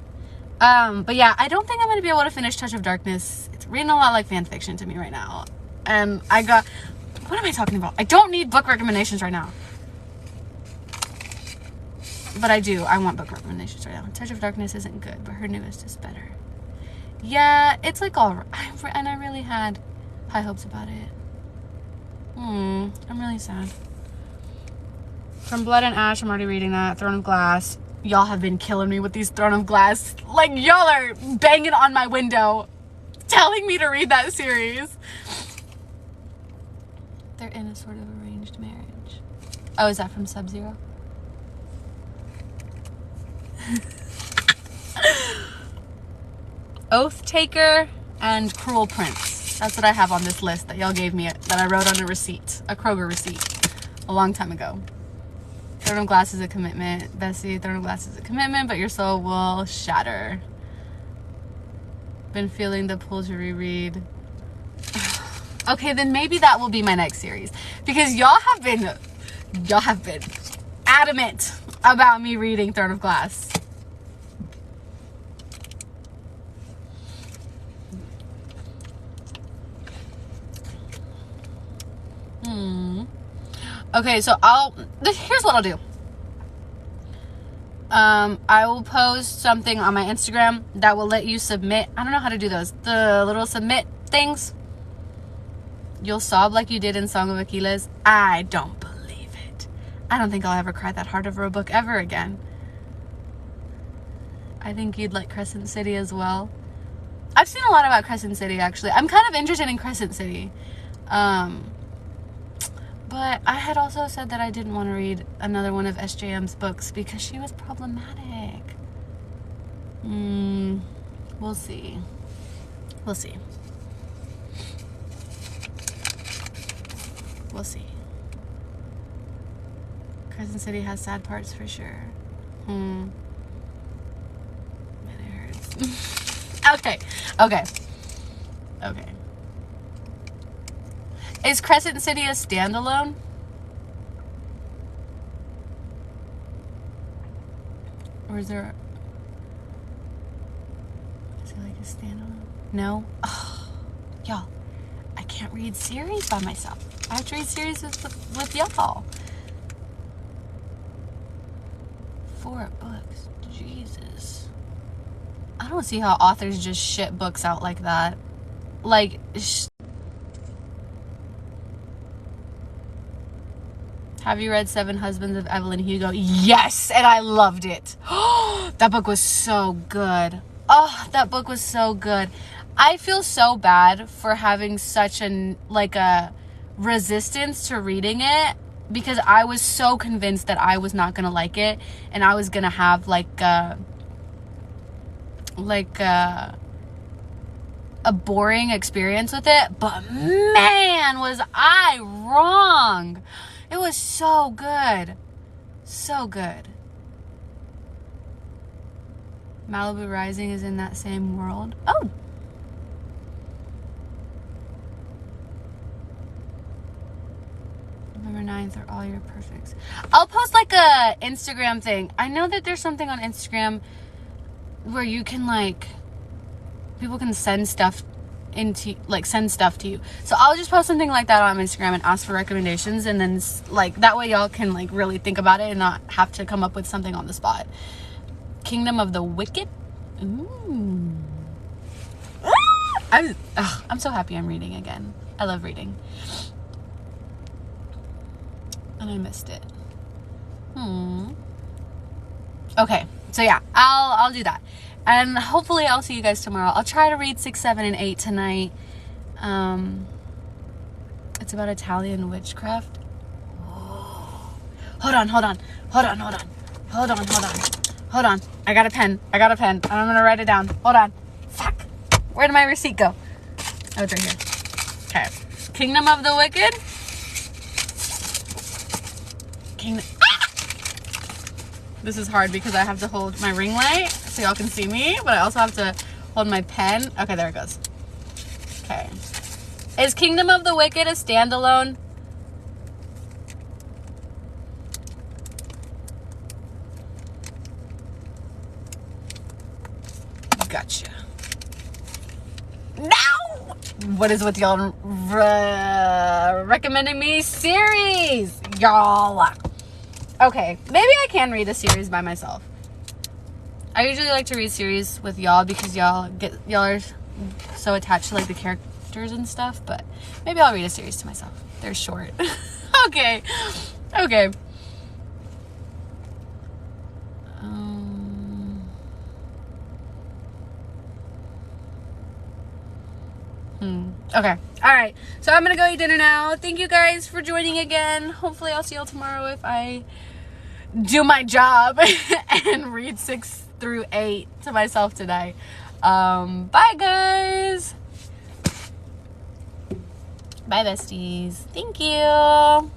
But yeah, I don't think I'm gonna be able to finish Touch of Darkness. It's reading a lot like fan fiction to me right now. And what am I talking about? I don't need book recommendations right now. But I do. I want book recommendations right now. Touch of Darkness isn't good, but her newest is better. Yeah, it's like all right. And I really had high hopes about it. I'm really sad. From Blood and Ash, I'm already reading that. Throne of Glass. Y'all have been killing me with these Throne of Glass. Like, y'all are banging on my window telling me to read that series. They're in a sort of arranged marriage. Oh, is that from Sub-Zero? Oath Taker and Cruel Prince. That's what I have on this list that y'all gave me, that I wrote on a receipt, a Kroger receipt, a long time ago. Throne of Glass is a commitment. Bessie, Throne of Glass is a commitment, but your soul will shatter. Been feeling the pull to reread. Okay, then maybe that will be my next series. Because y'all have been adamant about me reading Throne of Glass. Okay, so here's what I'll do. I will post something on my Instagram that will let you submit. I don't know how to do those. The little submit things. You'll sob like you did in Song of Achilles. I don't believe it. I don't think I'll ever cry that hard over a book ever again. I think you'd like Crescent City as well. I've seen a lot about Crescent City, actually. I'm kind of interested in Crescent City. But I had also said that I didn't want to read another one of SJM's books because she was problematic. We'll see. We'll see. We'll see. Crescent City has sad parts for sure. Man, it hurts. Okay. Is Crescent City a standalone? Or is there... Is it like a standalone? No? Oh, y'all, I can't read series by myself. I have to read series with y'all. 4 books. Jesus. I don't see how authors just shit books out like that. Like... Have you read 7 Husbands of Evelyn Hugo? Yes, and I loved it. That book was so good. Oh, that book was so good. I feel so bad for having such a resistance to reading it because I was so convinced that I was not gonna like it and I was gonna have a boring experience with it. But man, was I wrong. It was so good. So good. Malibu Rising is in that same world. Oh! November 9th are all your perfects. I'll post like a Instagram thing. I know that there's something on Instagram where you can people can send stuff send stuff to you. So I'll just post something like that on Instagram and ask for recommendations, and then that way y'all can really think about it and not have to come up with something on the spot. Kingdom of the Wicked. Ooh. I'm so happy I'm reading again. I love reading. And I missed it. Okay, so yeah, I'll do that. And hopefully I'll see you guys tomorrow. I'll try to read 6, 7, and 8 tonight. It's about Italian witchcraft. Hold on. I got a pen. And I'm gonna write it down. Hold on. Fuck. Where did my receipt go? Oh, it's right here. Okay. Kingdom of the Wicked. This is hard because I have to hold my ring light so y'all can see me, but I also have to hold my pen. Okay, there it goes. Okay. Is Kingdom of the Wicked a standalone? Gotcha. No! What is with y'all recommending me series? Y'all. Okay, maybe I can read a series by myself. I usually like to read series with y'all because y'all are so attached to the characters and stuff, but maybe I'll read a series to myself. They're short. Okay. Okay. Okay. All right. So I'm going to go eat dinner now. Thank you guys for joining again. Hopefully I'll see y'all tomorrow if I do my job and read 6 through 8 to myself today. Bye guys. Bye besties. Thank you.